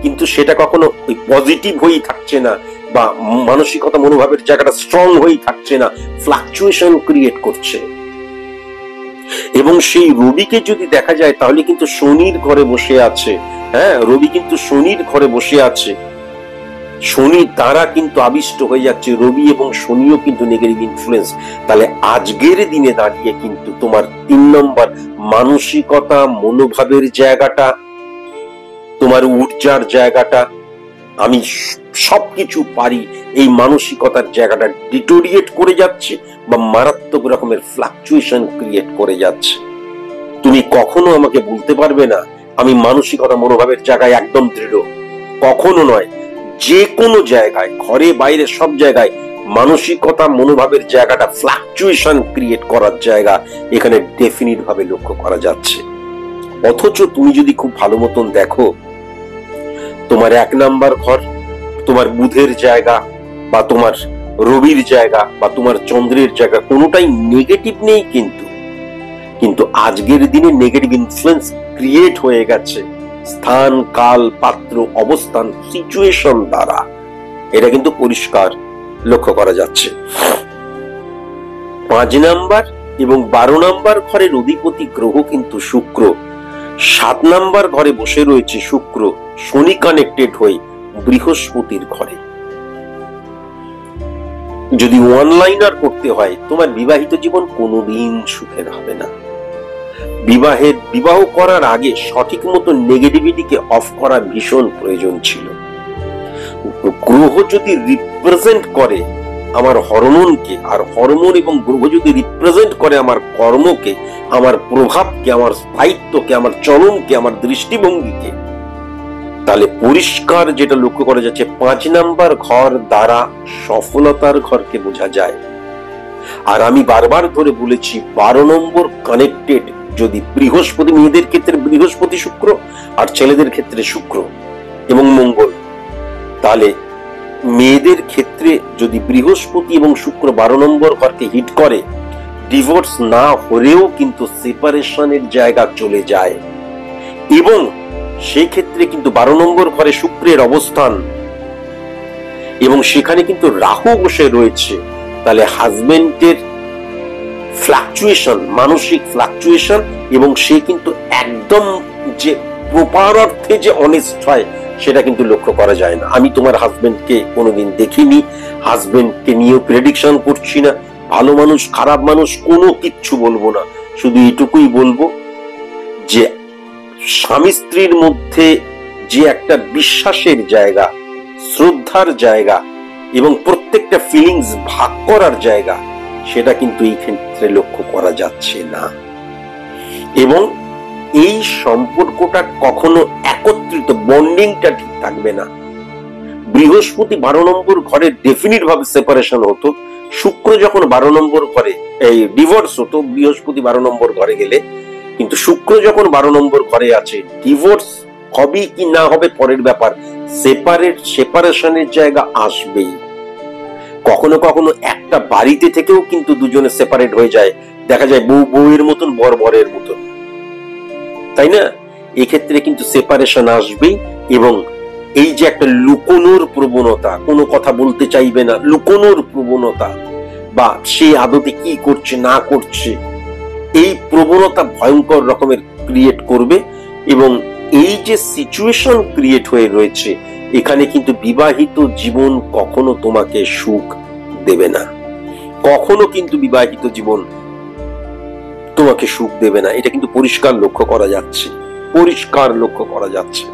কিন্তু সেটা কখনো ওই পজিটিভ হয়েই থাকছে না, বা মানসিকতা মনোভাবের জায়গাটা স্ট্রং হয়েই থাকছে না, ফ্লাকচুয়েশন ক্রিয়েট করছে। এবং সেই রবিকে যদি দেখা যায় তাহলে কিন্তু শনির ঘরে বসে আছে। হ্যাঁ, রবি কিন্তু শনির ঘরে বসে আছে, শনির দ্বারা কিন্তু আবিষ্ট হয়ে যাচ্ছে, রবি এবং শনিও কিন্তু নেগেটিভ ইনফ্লুয়েন্স। তাহলে আজকের দিনে দাঁড়িয়ে কিন্তু তোমার 3 নম্বর মানসিকতা মনোভাবের জায়গাটা, তোমার ঊর্জার জায়গাটা, আমি সবকিছু পারি, এই মানসিকতার জায়গাটা ডিটোরিয়েট করে যাচ্ছে বা মারাত্মক রকমের ফ্লাকচুয়েশন ক্রিয়েট করে যাচ্ছে। তুমি কখনো আমাকে বলতে পারবে না আমি মানসিকতা মনোভাবের জায়গায় একদম দৃঢ়, কখনো নয়। যে কোনো জায়গায়, ঘরে বাইরে সব জায়গায় মানসিকতা মনোভাবের জায়গাটা ফ্লাকচুয়েশন ক্রিয়েট করার জায়গা এখানে ডেফিনিট ভাবে লক্ষ্য করা যাচ্ছে। অথচ তুমি যদি খুব ভালো মতন দেখো, তোমার 1 নাম্বার ঘর, তোমার বুধের জায়গা বা তোমার রবির জায়গা বা তোমার চন্দ্রের জায়গা কোনোটাই নেগেটিভ নেই, কিন্তু আজকের দিনে নেগেটিভ ইনফ্লুয়েন্স ক্রিয়েট হয়ে গেছে স্থান, কাল, পাত্র, অবস্থান, সিচুয়েশন দ্বারা। এটা কিন্তু পরিষ্কার লক্ষ্য করা যাচ্ছে। 5 নাম্বার এবং 12 নাম্বার ঘরের অধিপতি গ্রহ কিন্তু শুক্র। 7 নাম্বার ঘরে বসে রয়েছে শুক্র, শনি কানেক্টেড হয়ে বৃহস্পতির ঘরে। যদি ওয়ান লাইনার করতে হয়, তোমার বিবাহিত জীবন কোনোদিন সুখের হবে না। বিবাহ করার আগে সঠিক মতো নেগেটিভিটিকে অফ করা ভীষণ প্রয়োজন ছিল। গ্রহ যদি রিপ্রেজেন্ট করে আমার হরমোনকে, আর হরমোন এবং গ্রহ যদি রিপ্রেজেন্ট করে আমার কর্মকে, আমার প্রভাবকে, আমার স্থায়িত্বকে, আমার চলনকে, আমার দৃষ্টিভঙ্গিকে, তাহলে পরিষ্কার যেটা লক্ষ্য করা যাচ্ছে 5 নাম্বার ঘর দ্বারা সফলতার ঘরকে বোঝা যায়। আর আমি বারবার ধরে বলেছি 12 নম্বর কানেক্টেড, যদি বৃহস্পতি, মেয়েদের ক্ষেত্রে বৃহস্পতি শুক্র আর ছেলেদের ক্ষেত্রে শুক্র এবং মঙ্গল, তাহলে মেয়েদের ক্ষেত্রে যদি বৃহস্পতি এবং শুক্র 12 নম্বর ঘরকে হিট করে, ডিভোর্স না হলেও কিন্তু সেপারেশনের জায়গা চলে যায়। এবং সেই ক্ষেত্রে কিন্তু 12 নম্বর ঘরে শুক্রের অবস্থান এবং সেখানে কিন্তু রাহু বসে রয়েছে, তাহলে হাজবেন্ডের ফ্লাকচুয়েশন, মানসিক ফ্লাকচুয়েশন, এবং সে কিন্তু একদম যে প্রপার অর্থে যে অনেস্ট হয় সেটা কিন্তু লক্ষ্য করা যায় না। আমি তোমার হাজবেন্ডকে কোনোদিন দেখিনি, হাজবেন্ডকে নিয়েও প্রেডিকশন করছি না। ভালো মানুষ, খারাপ মানুষ, কোনো কিচ্ছু বলবো না, শুধু এটুকুই বলবো যে স্বামী স্ত্রীর মধ্যে যে একটা বিশ্বাসের জায়গা, শ্রদ্ধার জায়গা এবং প্রত্যেকটা ফিলিংস ভাগ করার জায়গা, সেটা কিন্তু এই ক্ষেত্রে লক্ষ্য করা যাচ্ছে না। এবং এই সম্পর্কটা কখনো একত্রিত, বন্ডিংটা ঠিক থাকবে না। বৃহস্পতি 12 নম্বর ঘরে ডেফিনিট ভাবে সেপারেশন হতো, শুক্র যখন 12 নম্বর ঘরে এই ডিভোর্স হতো বৃহস্পতি 12 নম্বর ঘরে গেলে, কিন্তু শুক্র যখন 12 নম্বর ঘরে আছে, ডিভোর্স হবে কি না হবে পরের ব্যাপার, সেপারেশনের জায়গা আসবেই। কখনো কখনো একটা বাড়িতে থেকেও কিন্তু দুজনে সেপারেট হয়ে যায়, দেখা যায় বউ বউয়ের মতন, বর বরের মতন, তাই না? এক্ষেত্রে কিন্তু সেপারেশন আসবেই। এবং এই যে একটা লুকোনোর প্রবণতা, কোনো কথা বলতে চাইবে না, লুকোনোর প্রবণতা, বা সে আদতে কি করছে না করছে, এই প্রবণতা ভয়ঙ্কর রকমের ক্রিয়েট করবে। এবং এই যে সিচুয়েশন ক্রিয়েট হয়ে রয়েছে, এখানে কিন্তু বিবাহিত জীবন কখনো তোমাকে সুখ দেবে না, কখনো কিন্তু বিবাহিত জীবন তোমাকে সুখ দেবে না। এটা কিন্তু পরিষ্কার লক্ষ্য করা যাচ্ছে, পরিষ্কার লক্ষ্য করা যাচ্ছে।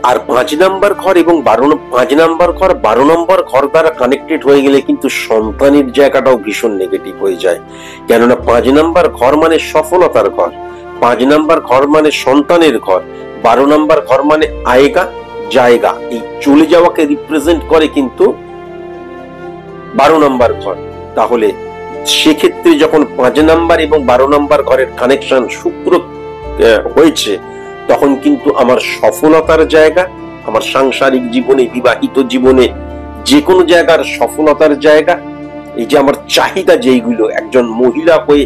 আর 5 নাম্বার ঘর এবং 5 নাম্বার ঘর 12 নম্বর ঘর দ্বারা কানেক্টেড হয়ে গেলে কিন্তু সন্তানের জায়গাটাও ভীষণ নেগেটিভ হয়ে যায়। কেননা 5 নাম্বার ঘর মানে সফলতার ঘর, 5 নাম্বার ঘর মানে সন্তানের ঘর, 12 নাম্বার ঘর মানে আয়েগা জায়গা, এই চলে যাওয়াকে রিপ্রেজেন্ট করে কিন্তু 12 নাম্বার ঘর। তাহলে সেক্ষেত্রে যখন 5 নাম্বার এবং 12 নাম্বার ঘরের কানেকশন শুক্র হয়েছে, তখন কিন্তু আমার সফলতার জায়গা, আমার সাংসারিক জীবনে, বিবাহিত জীবনে, যে কোনো জায়গার সফলতার জায়গা, এই যে আমার চাহিদা যেইগুলো, একজন মহিলা হয়ে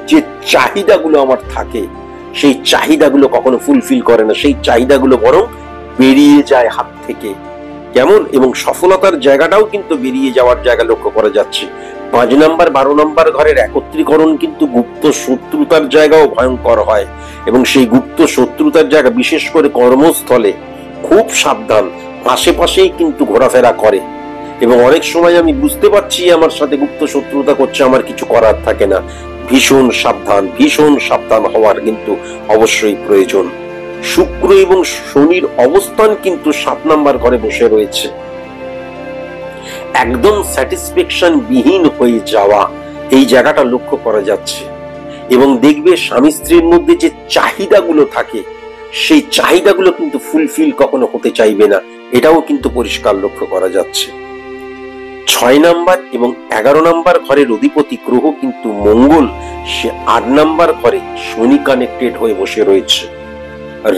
যে চাহিদাগুলো আমার থাকে, সেই চাহিদাগুলো কখনো ফুলফিল করে না, সেই চাহিদাগুলো বরং বেরিয়ে যায় হাত থেকে। কেমন? এবং সফলতার জায়গাটাও কিন্তু বেরিয়ে যাওয়ার জায়গা লক্ষ্য করা যাচ্ছে। 5 নাম্বার 12 নাম্বার ঘরের একত্রীকরণ কিন্তু গুপ্ত শত্রুতার জায়গাও ভয়ঙ্কর হয়, এবং সেই গুপ্ত শত্রুতার জায়গা বিশেষ করে কর্মস্থলে খুব সাবধান, আশেপাশেই কিন্তু ঘোরাফেরা করে, এবং অনেক সময় আমি বুঝতে পারছি আমার সাথে গুপ্ত শত্রুতা করছে, আমার কিছু করার থাকে না। ভীষণ সাবধান হওয়ার কিন্তু অবশ্যই প্রয়োজন। শুক্র এবং শনির অবস্থান কিন্তু 7 নাম্বার ঘরে বসে রয়েছে। একদম স্যাটিসফ্যাকশন বিহীন হয়ে যাওয়া, এই জায়গাটা লক্ষ্য করা যাচ্ছে। এবং দেখবে স্বামী স্ত্রীর মধ্যে যে চাহিদাগুলো থাকে, সেই চাহিদাগুলো কিন্তু ফুলফিল কখনো হতে চাইবে না, এটাও কিন্তু পরিষ্কার লক্ষ্য করা যাচ্ছে। 6 নাম্বার এবং 11 নাম্বার ঘরের অধিপতি গ্রহ কিন্তু মঙ্গল, সে 8 নাম্বার ঘরে শনি কানেক্টেড হয়ে বসে রয়েছে।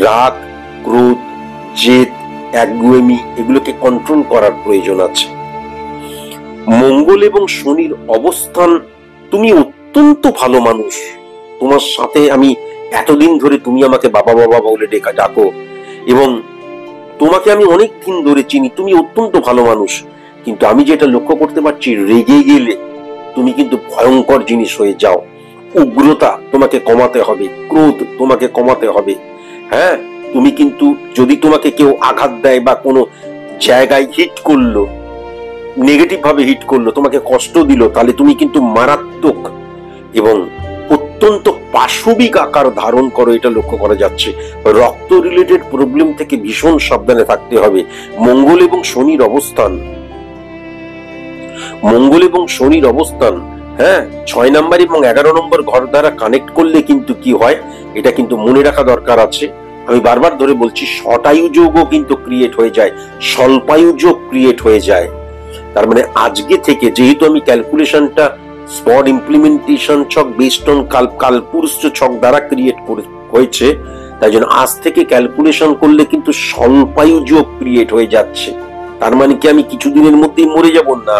রাগ, ক্রোধ, জেদ, একগুয়েমি, এগুলোকে কন্ট্রোল করার প্রয়োজন আছে। মঙ্গল এবং শনির অবস্থান, তুমি অত্যন্ত ভালো মানুষ, তোমার সাথে আমি এতদিন ধরে, তুমি আমাকে বাবা বাবা বলে ডাকো, এবং তোমাকে আমি অনেক দিন ধরে চিনি, তুমি অত্যন্ত ভালো মানুষ। কিন্তু আমি যেটা লক্ষ্য করতে পারছি, রেগে গেলে তুমি কিন্তু ভয়ঙ্কর জিনিস হয়ে যাও। উগ্রতা তোমাকে কমাতে হবে, ক্রোধ তোমাকে কমাতে হবে। হ্যাঁ, তুমি কিন্তু যদি তোমাকে কেউ আঘাত দেয় বা কোনো জায়গায় হিট করলো, নেগেটিভ ভাবে হিট করলো, তোমাকে কষ্ট দিল, তাহলে তুমি কিন্তু মারাত্মক এবং অত্যন্ত পাশবিক আকার ধারণ করো, এটা লক্ষ্য করা যাচ্ছে। রক্ত রিলেটেড প্রবলেম থেকে ভীষণ সাবধানে থাকতে হবে। মঙ্গল এবং শনির অবস্থান, হ্যাঁ, 6 নাম্বার এবং 11 নম্বর ঘর দ্বারা কানেক্ট করলে কিন্তু কি হয়, এটা কিন্তু মনে রাখা দরকার আছে। আমি বারবার ধরে বলছি, শতায়ু যোগও কিন্তু ক্রিয়েট হয়ে যায়, স্বল্পায়ু যোগ ক্রিয়েট হয়ে যায়। তার মানে আজকে থেকে, যেহেতু আমি ক্যালকুলেশনটা স্পট ইমপ্লিমেন্টেশন ছক বেসড অন কালপুরুষ ছক দ্বারা ক্রিয়েট হয়েছে, তাই জন্য আজ থেকে ক্যালকুলেশন করলে কিন্তু স্বল্পায়ু যোগ ক্রিয়েট হয়ে যাচ্ছে। তার মানে কি আমি কিছুদিনের মধ্যেই মরে যাব না,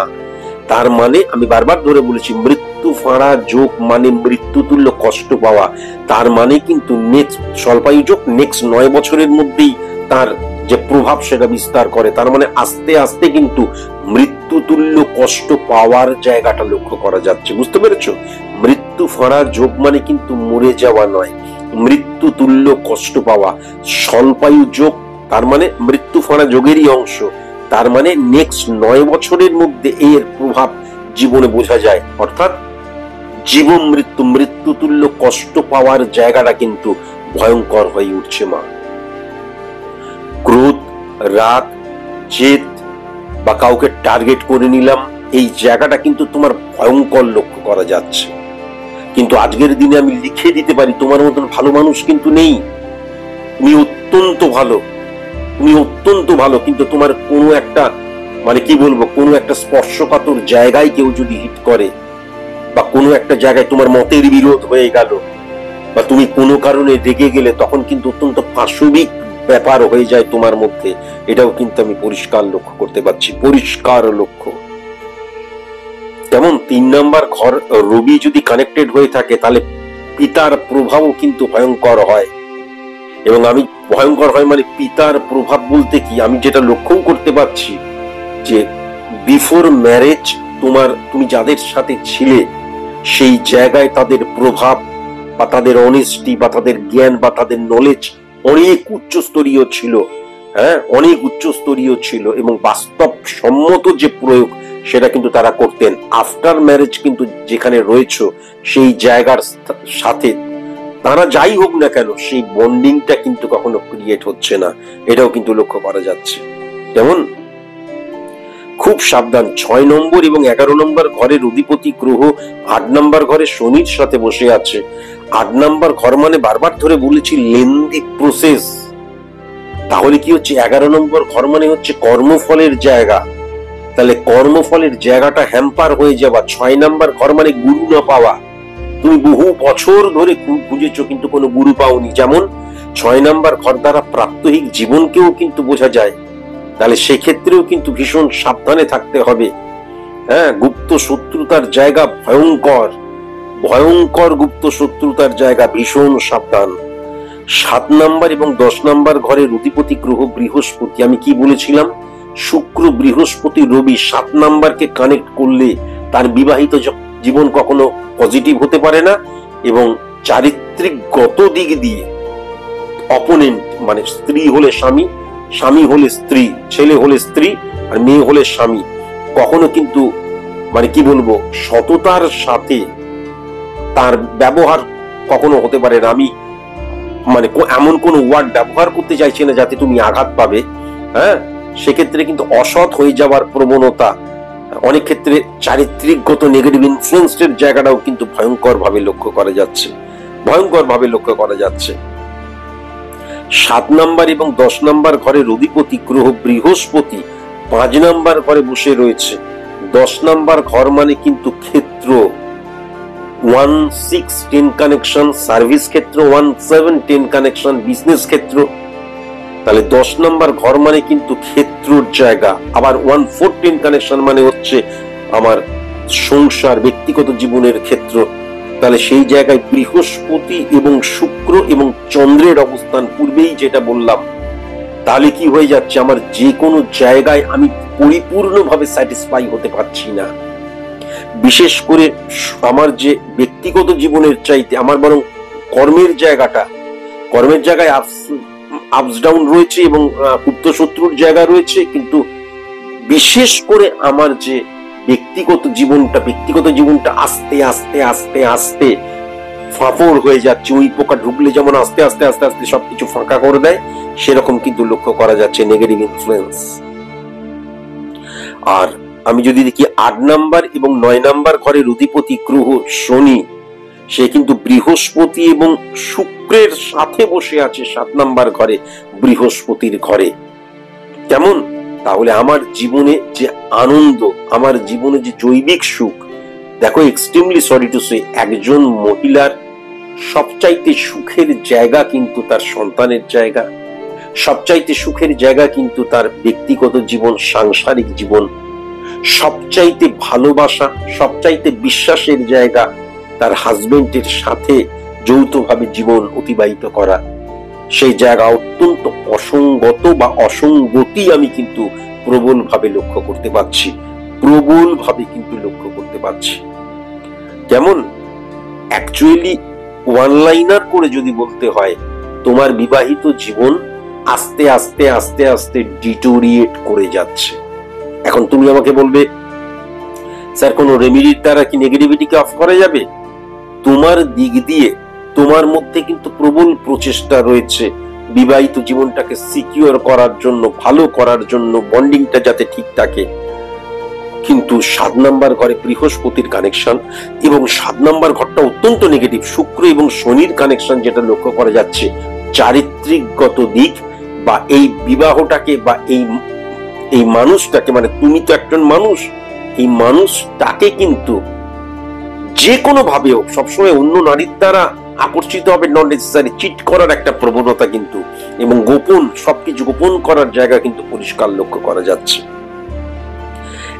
তার মানে আমি বারবার ধরে বলেছি, মৃত্যু ফাঁড়া যোগ মানে মৃত্যু তুল্য কষ্ট পাওয়া। তার মানে কিন্তু নেক্সট স্বল্পায়ু যোগ নেক্সট 9 বছরের মধ্যেই তার যে প্রভাব সেটা বিস্তার করে। তার মানে আস্তে আস্তে কিন্তু মৃত্যু তুল্য কষ্ট পাওয়ার জায়গাটা লক্ষ্য করা যাচ্ছে। বুঝতে পেরেছো? মৃত্যু ফাঁড়া যোগ মানে কিন্তু মরে যাওয়া নয়, মৃত্যু তুল্য কষ্ট পাওয়া। স্বল্পায়ু যোগ তার মানে মৃত্যু ফাঁড়া যোগেরই অংশ। তার মানে নেক্সট 9 বছরের মধ্যে এর প্রভাব জীবনে বোঝা যায়, অর্থাৎ জীবন মৃত্যু তুল্য কষ্ট পাওয়ার জায়গাটা কিন্তু ভয়ঙ্কর হয়ে উঠছে মা। ক্রোধ, রাগ, জেদ বা কাউকে টার্গেট করে নিলাম, এই জায়গাটা কিন্তু তোমার ভয়ঙ্কর লক্ষ্য করা যাচ্ছে। কিন্তু আজকের দিনে আমি লিখে দিতে পারি, তোমার মতন ভালো মানুষ কিন্তু নেই। তুমি অত্যন্ত ভালো, কিন্তু তোমার কোনো একটা, মানে কি বলবো, কোনো একটা স্পর্শকাতর জায়গায় কেউ যদি হিট করে, বা কোনো একটা জায়গায় তোমার মতের বিরোধ হয়ে গেল, বা তুমি কোনো কারণে রেগে গেলে, তখন কিন্তু অত্যন্ত পাশবিক ব্যাপার হয়ে যায় তোমার মধ্যে। এটাও কিন্তু আমি পরিষ্কার লক্ষ্য করতে পারছি, পরিষ্কার লক্ষ্য। যেমন 3 নাম্বার ঘর রবি যদি কানেক্টেড হয়ে থাকে, তাহলে পিতার প্রভাবও কিন্তু ভয়ঙ্কর হয়। এবং আমি ভয়ঙ্কর হয় মানে পিতার প্রভাব বলতে কি, আমি যেটা লক্ষ্য করতে পারছি যে বিফোর ম্যারেজ তুমি যাদের সাথে ছিলে, সেই জায়গায় তাদের প্রভাব বা তাদের অনেস্টি বা তাদের জ্ঞান বা তাদের নলেজ অনেক উচ্চস্তরীয় ছিল। হ্যাঁ, অনেক উচ্চস্তরীয় ছিল, এবং বাস্তব সম্মত যে প্রয়োগ সেটা কিন্তু তারা করতেন। আফটার ম্যারেজ কিন্তু যেখানে রয়েছে, সেই জায়গার সাথে তারা যাই হোক না কেন সেই বন্ডিংটা কিন্তু কখনো ক্রিয়েট হচ্ছে না, এটাও কিন্তু লক্ষ্য করা যাচ্ছে। যেমন খুব সাবধান, 6 নম্বর এবং 11 নম্বর ঘরের অধিপতি গ্রহ 8 নম্বর ঘরে শনির সাথে বসে আছে। 8 নম্বর ঘর মানে বারবার ধরে বলেছি লেন্দি প্রসেস। তাহলে কি হচ্ছে, 11 নম্বর ঘর মানে হচ্ছে কর্মফলের জায়গা, তাহলে কর্মফলের জায়গাটা হ্যাম্পার হয়ে যাওয়া। 6 নম্বর ঘর মানে গুরু না পাওয়া, তুমি বহু বছর ধরে খুঁজেছো কিন্তু কোনো গুরু পাওনি। যেমন 6 নম্বর ঘর দ্বারা প্রাত্যহিক জীবনকেও কিন্তু বোঝা যায়, তাহলে সেক্ষেত্রেও কিন্তু ভীষণ সাবধানে থাকতে হবে। হ্যাঁ, গুপ্ত শত্রুতার জায়গা ভয়ঙ্কর, ভয়ঙ্কর গুপ্ত শত্রুতার জায়গা, ভীষণ সাবধান। 7 নম্বর এবং 10 নম্বর ঘরের অধিপতি গ্রহ বৃহস্পতি। আমি কি বলেছিলাম, শুক্র বৃহস্পতি রবি 7 নম্বরকে কানেক্ট করলে তার বিবাহিত জীবন কখনো পজিটিভ হতে পারে না, এবং চারিত্রিক গত দিক দিয়ে অপোনেন্ট মানে স্ত্রী হলে স্বামী, স্বামী হলে স্ত্রী, ছেলে হলে স্ত্রী আর মেয়ে হলে স্বামী, কখনো কিন্তু মানে কি বলবো সততার সাথে তার ব্যবহার কখনো হতে পারে না। আমি মানে এমন কোন ওয়ার্ড ব্যবহার করতে চাইছি না যাতে তুমি আঘাত পাবে। হ্যাঁ, সেক্ষেত্রে কিন্তু অসৎ হয়ে যাওয়ার প্রবণতা, অনেক ক্ষেত্রে চারিত্রিকগত নেগেটিভ ইনফ্লুয়েন্সের জায়গাটাও কিন্তু ভয়ঙ্কর ভাবে লক্ষ্য করা যাচ্ছে, ভয়ঙ্কর ভাবে লক্ষ্য করা যাচ্ছে। 7 নম্বর এবং 10 নম্বর ঘরের অধিপতি গ্রহ বৃহস্পতি 5 নম্বর ঘরে বসে রয়েছে। 10 নম্বর ঘর মানে কিন্তু ক্ষেত্র, 1-6-10 কানেকশন, সার্ভিস ক্ষেত্র 1-7-10 কানেকশন, বিজনেস ক্ষেত্র। তাহলে 10 নম্বর ঘর মানে কিন্তু ক্ষেত্রর জায়গা। আবার 1-4-10 কানেকশন মানে হচ্ছে আমার সংসার, ব্যক্তিগত জীবনের ক্ষেত্র। তাহলে সেই জায়গায় বৃহস্পতি এবং শুক্র এবং চন্দ্রের অবস্থান, পূর্বেই যেটা বললাম, তাহলে কি হয়ে যাচ্ছে, আমার যে কোনো জায়গায় আমি পরিপূর্ণভাবে স্যাটিসফাই হতে পারছি না। বিশেষ করে আমার যে ব্যক্তিগত জীবনের চাইতে আমার বরং কর্মের জায়গাটা, কর্মের জায়গায় আপস ডাউন রয়েছে এবং গুপ্ত শত্রুর জায়গা রয়েছে, কিন্তু বিশেষ করে আমার যে ব্যক্তিগত জীবনটা আস্তে আস্তে আস্তে আস্তে ফাঁপড় হয়ে যাচ্ছে। ওই পোকা ঢুকলে যেমন আস্তে আস্তে আস্তে আস্তে সবকিছু ফাঁকা করে দেয়, সেরকম কিন্তু লক্ষ্য করা যাচ্ছে নেগেটিভ ইনফ্লুয়েন্স। আর আমি যদি দেখি 8 নম্বর এবং 9 নম্বর ঘরের অধিপতি গ্রহ শনি, সে কিন্তু বৃহস্পতি এবং শুক্রের সাথে বসে আছে 7 নম্বর ঘরে, বৃহস্পতির ঘরে। কেমন, তাহলে আমার জীবনে যে আনন্দ, আমার জীবনে যে জৈবিক সুখ, দেখো এক্সট্রিমলি সরি টু সে, একজন মহিলার সবচাইতে সুখের জায়গা কিন্তু তার সন্তানের জায়গা, সবচাইতে সুখের জায়গা কিন্তু তার ব্যক্তিগত জীবন, সাংসারিক জীবন, সবচাইতে ভালোবাসা, সবচাইতে বিশ্বাসের জায়গা তার হাজবেন্ডের সাথে যৌথভাবে জীবন অতিবাহিত করা। সেই জায়গা অত্যন্ত অসঙ্গত বা অসঙ্গতি আমি কিন্তু প্রবল ভাবে লক্ষ্য করতে পারছি, প্রবল ভাবে কিন্তু লক্ষ্য করতে পারছি। কেমন, অ্যাকচুয়ালি ওয়ান লাইনার করে যদি বলতে হয়, তোমার বিবাহিত জীবন আস্তে আস্তে আস্তে আস্তে ডিটোরিয়েট করে যাচ্ছে। এখন তুমি আমাকে বলবে, স্যার কোন রেমেডির দ্বারা কি নেগেটিভিটিকে অফ করা যাবে? তোমার দিক দিয়ে তোমার মধ্যে কিন্তু প্রবল প্রচেষ্টা রয়েছে বিবাহিত জীবনটাকে সিকিউর করার জন্য, ভালো করার জন্য, বন্ডিংটা যাতে ঠিক থাকে। কিন্তু 7 নম্বর ঘরে বৃহস্পতির কানেকশন এবং 7 নম্বর ঘরটা অত্যন্ত নেগেটিভ, শুক্র এবং শনির কানেকশন, যেটা লক্ষ্য করা যাচ্ছে চারিত্রিকগত দিক বা এই বিবাহটাকে বা এই মানুষটাকে, মানে তুমি তো একজন মানুষ, এই মানুষটাকে কিন্তু যে কোনো ভাবে হোক সবসময় অন্য নারীর দ্বারা আকর্ষিত হবে, নট নেসেসারি চিট করার একটা প্রবণতা কিন্তু, এবং গোপন সবকিছু গোপন করার জায়গা কিন্তু পরিষ্কার লক্ষ্য করা যাচ্ছে,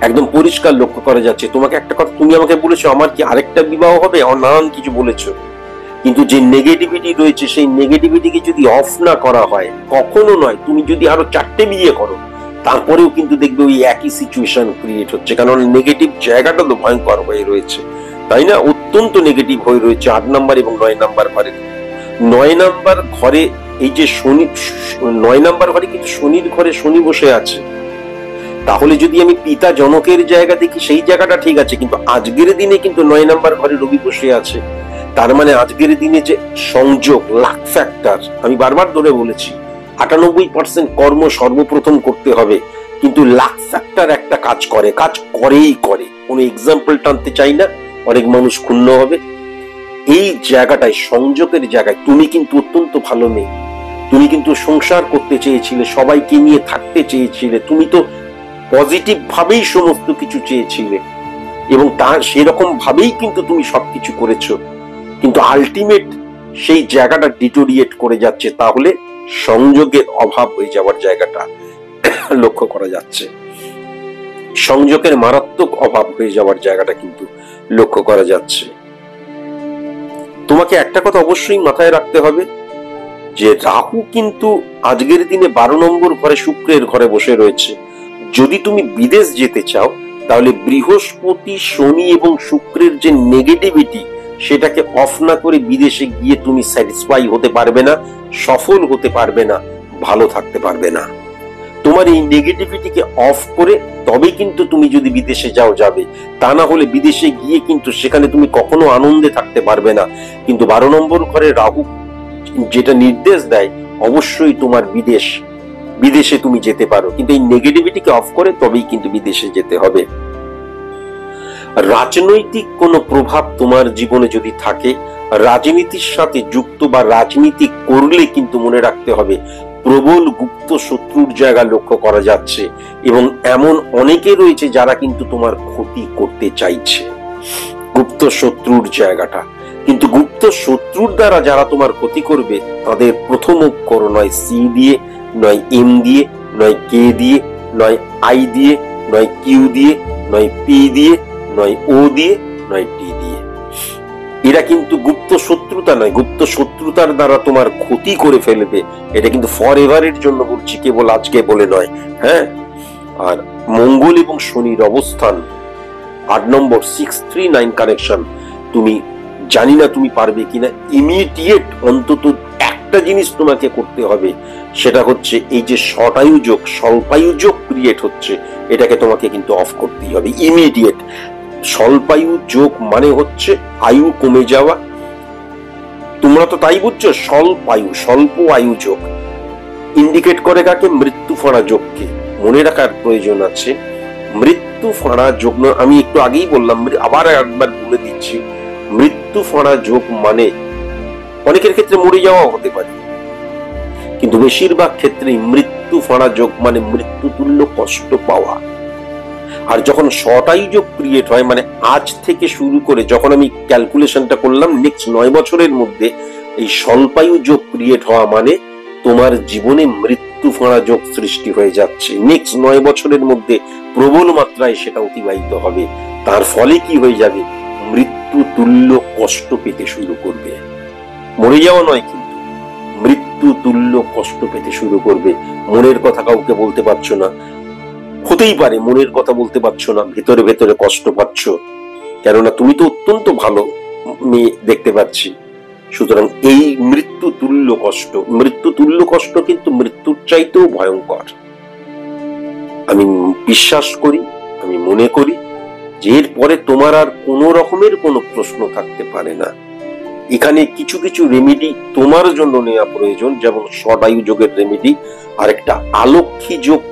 একদম পরিষ্কার লক্ষ্য করা যাচ্ছে। তোমাকে একটা কথা, তুমি আমাকে বলেছো আমার কি আরেকটা বিবাহ হবে, নানান কিছু বলেছো, কিন্তু যে নেগেটিভিটি রয়েছে সেই নেগেটিভিটিকে যদি অফ না করা হয়, কখনো নয়, তুমি যদি আরো 4টে বিয়ে করো তারপরেও কিন্তু দেখবে ওই একই সিচুয়েশন ক্রিয়েট হচ্ছে, কারণ নেগেটিভ জায়গাটা তো ভয়ঙ্কর হয়ে রয়েছে, তাই না? অত্যন্ত নেগেটিভ হয়ে রয়েছে 8 নম্বর এবং 9 নম্বর ঘরে। 9 নম্বর ঘরে এই যে শনি, 9 নম্বর ঘরে কিন্তু শনির ঘরে শনি বসে আছে। তাহলে যদি আমি পিতা জনকের জায়গা দেখি, সেই জায়গাটা ঠিক আছে, কিন্তু আজকের দিনে কিন্তু 9 নম্বর ঘরে রবি বসে আছে। তার মানে আজকের দিনে যে সংযোগ, লাক ফ্যাক্টর, আমি বারবার ধরে বলেছি 98% কর্ম সর্বপ্রথম করতে হবে, কিন্তু লাক ফ্যাক্টর একটা কাজ করেই করে। কোনো এক্সাম্পল টানতে চাই না, অনেক মানুষ ক্ষুণ্ণ হবে। এই জায়গাটায়, সংযোগের জায়গায় তুমি কিন্তু অত্যন্ত ভালো মেয়ে। তুমি কিন্তু সংসার করতে চেয়েছিলে, সবাইকে নিয়ে থাকতে চেয়েছিলে, তুমি তো পজিটিভ ভাবেই সমস্ত কিছু চেয়েছিলে এবং তার সেরকম ভাবেই কিন্তু তুমি সবকিছু করেছো, কিন্তু আলটিমেট সেই জায়গাটা ডিটোরিয়েট করে যাচ্ছে। তাহলে সংযোগের অভাব হয়ে যাওয়ার জায়গাটা লক্ষ্য করা যাচ্ছে, সংযোগের মারাত্মক অভাব হয়ে যাওয়ার জায়গাটা কিন্তু লক্ষ্য করা যাচ্ছে। তোমাকে একটা কথা অবশ্যই মাথায় রাখতে হবে যে রাহু কিন্তু আজকের দিনে 12 নম্বর ঘরে, শুক্রের ঘরে বসে রয়েছে। যদি তুমি বিদেশ যেতে চাও, তাহলে বৃহস্পতি, শনি এবং শুক্রের যে নেগেটিভিটি, সেটাকে অফ না করে বিদেশে গিয়ে তুমি স্যাটিসফাই হতে পারবে না, সফল হতে পারবে না, ভালো থাকতে পারবে না। তোমার এই নেগেটিভিটিকে অফ করে তবে কিন্তু তুমি যদি বিদেশে যাবে, তা না হলে বিদেশে গিয়ে কিন্তু সেখানে তুমি কখনো আনন্দে থাকতে পারবে না। কিন্তু 12 নম্বর ঘরে রাহু যেটা নির্দেশ দেয়, অবশ্যই তোমার বিদেশে তুমি যেতে পারো, কিন্তু এই নেগেটিভিটিকে অফ করে তবেই কিন্তু বিদেশে যেতে হবে। রাজনৈতিক কোনো প্রভাব তোমার জীবনে যদি থাকে, রাজনীতির সাথে যুক্ত বা রাজনীতি করলে কিন্তু মনে রাখতে হবে প্রবল গুপ্ত শত্রুর জায়গা লক্ষ্য করা যাচ্ছে এবং এমন অনেকে রয়েছে যারা কিন্তু তোমার ক্ষতি করতে চাইছে। গুপ্ত শত্রুর জায়গাটা কিন্তু, গুপ্ত শত্রুর দ্বারা যারা তোমার ক্ষতি করবে তাদের প্রথম অক্ষর নয় সি দিয়ে, নয় এম দিয়ে, নয় কে দিয়ে, নয় আই দিয়ে, নয় কিউ দিয়ে, নয় পি দিয়ে, নয় ও দিয়ে, নয় টি দিয়ে। এরা কিন্তু গুপ্ত শত্রুতা নয়, গুপ্ত শত্রুতার দ্বারা তোমার ক্ষতি করে ফেলবে। এটা কিন্তু ফর এভারের জন্য বলছি, কেবল আজকে বলে নয়। হ্যাঁ, আর মঙ্গল এবং শনির অবস্থান 8 নম্বর 639 কানেকশন। তুমি জানি না তুমি পারবে কিনা, ইমিডিয়েট অন্তত একটা জিনিস তোমাকে করতে হবে, সেটা হচ্ছে এই যে শর্টায়ু যোগ, স্বল্পায়ু যোগ ক্রিয়েট হচ্ছে, এটাকে তোমাকে কিন্তু অফ করতেই হবে ইমিডিয়েট। স্বল্পায়ু যোগ মানে হচ্ছে আয়ু কমে যাওয়া, তোমরা তো তাই বুঝছো। স্বল্প আয়ু যোগ ইন্ডিকেট করে কাকে? মৃত্যু ফাঁড়া যোগকে। মনে রাখার প্রয়োজন আছে, মৃত্যু ফাঁড়া যোগ, আমি একটু আগেই বললাম, আবার একবার বলে দিচ্ছি, মৃত্যু ফাঁড়া যোগ মানে অনেকের ক্ষেত্রে মরে যাওয়া হতে পারে, কিন্তু বেশিরভাগ ক্ষেত্রে মৃত্যু ফাঁড়া যোগ মানে মৃত্যু তুল্য কষ্ট পাওয়া। আর যখন শর্টায়ু যোগ ক্রিয়েট হয়, মানে আজ থেকে শুরু করে, যখন আমি ক্যালকুলেশনটা করলাম, নেক্সট 9 বছরের মধ্যে এই স্বল্পায়ু যোগ ক্রিয়েট হওয়া মানে তোমার জীবনে মৃত্যু ফাঁড়া যোগ সৃষ্টি হয়ে যাচ্ছে। নেক্সট 9 বছরের মধ্যে প্রবল মাত্রায় সেটা অতিবাহিত হবে। তার ফলে কি হয়ে যাবে? মৃত্যু তুল্য কষ্ট পেতে শুরু করবে। মরে যাওয়া নয়, কিন্তু মৃত্যু তুল্য কষ্ট পেতে শুরু করবে। মনের কথা কাউকে বলতে পারছো না, হতেই পারে মনের কথা বলতে পারছো না, ভেতরে ভেতরে কষ্ট পাচ্ছ, কেননা তুমি তো অত্যন্ত ভালো মেয়ে দেখতে পাচ্ছি। সুতরাং এই মৃত্যু তুল্য কষ্ট কিন্তু মৃত্যুর চাইতেও ভয়ঙ্কর। আমি বিশ্বাস করি, আমি মনে করি যে এরপরে তোমার আর কোনো রকমের কোনো প্রশ্ন থাকতে পারে না। এখানে কিছু কিছু রেমেডি তোমার জন্য নেওয়া প্রয়োজন, যেমন শর্টায়ু যোগের রেমেডি, আর একটা আলক্ষী যোগ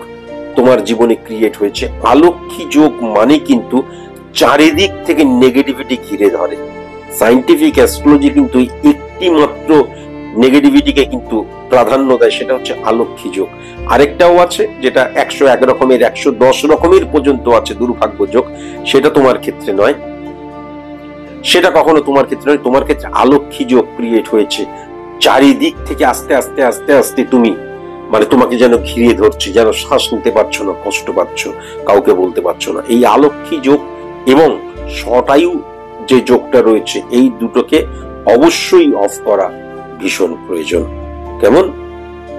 তোমার জীবনে ক্রিয়েট হয়েছে। আলক্ষী যোগ মানে কিন্তু চারিদিক থেকে নেগেটিভিটি ঘিরে ধরে। সায়েন্টিফিক অ্যাস্ট্রোলজি কিন্তু একটি মাত্র নেগেটিভিটিকে কিন্তু প্রাধান্য দেয়, সেটা হচ্ছে আলক্ষী যোগ। আরেকটাও আছে যেটা 101 রকমের, 110 রকমের পর্যন্ত আছে দুর্ভাগ্য যোগ, সেটা তোমার ক্ষেত্রে নয়, সেটা কখনো তোমার ক্ষেত্রে নয়। তোমার ক্ষেত্রে আলক্ষী যোগ ক্রিয়েট হয়েছে, চারিদিক থেকে আস্তে আস্তে আস্তে আস্তে তুমি, মানে তোমাকে যেন ঘিরে ধরছে, যেন শ্বাস নিতে পারছো না, কষ্ট পাচ্ছ, কাউকে বলতে পারছো না। এই আলক্ষী যোগ এবং শর্টায়ু যে যোগটা রয়েছে, এই দুটোকে অবশ্যই অফ করা ভীষণ প্রয়োজন। কেমন?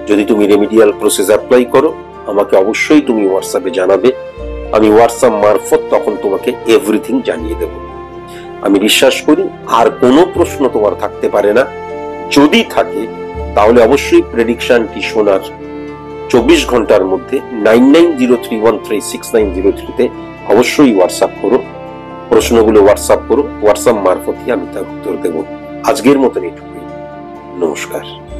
যদি তুমি রেমিডিয়াল প্রসেস অ্যাপ্লাই করো, আমাকে অবশ্যই তুমি হোয়াটসঅ্যাপে জানাবে, আমি হোয়াটসঅ্যাপ মারফত তখন তোমাকে এভরিথিং জানিয়ে দেব। আমি বিশ্বাস করি আর কোনো প্রশ্ন তোমার থাকতে পারে না। যদি থাকে তাহলে অবশ্যই প্রেডিকশনটি শোনার 24 ঘন্টার মধ্যে 9903136903 তে অবশ্যই হোয়াটসঅ্যাপ করো, প্রশ্নগুলো হোয়াটসঅ্যাপ করো, হোয়াটসঅ্যাপ মারফতই আমি তার উত্তর দেব। আজকের মতন এটুকুই। নমস্কার।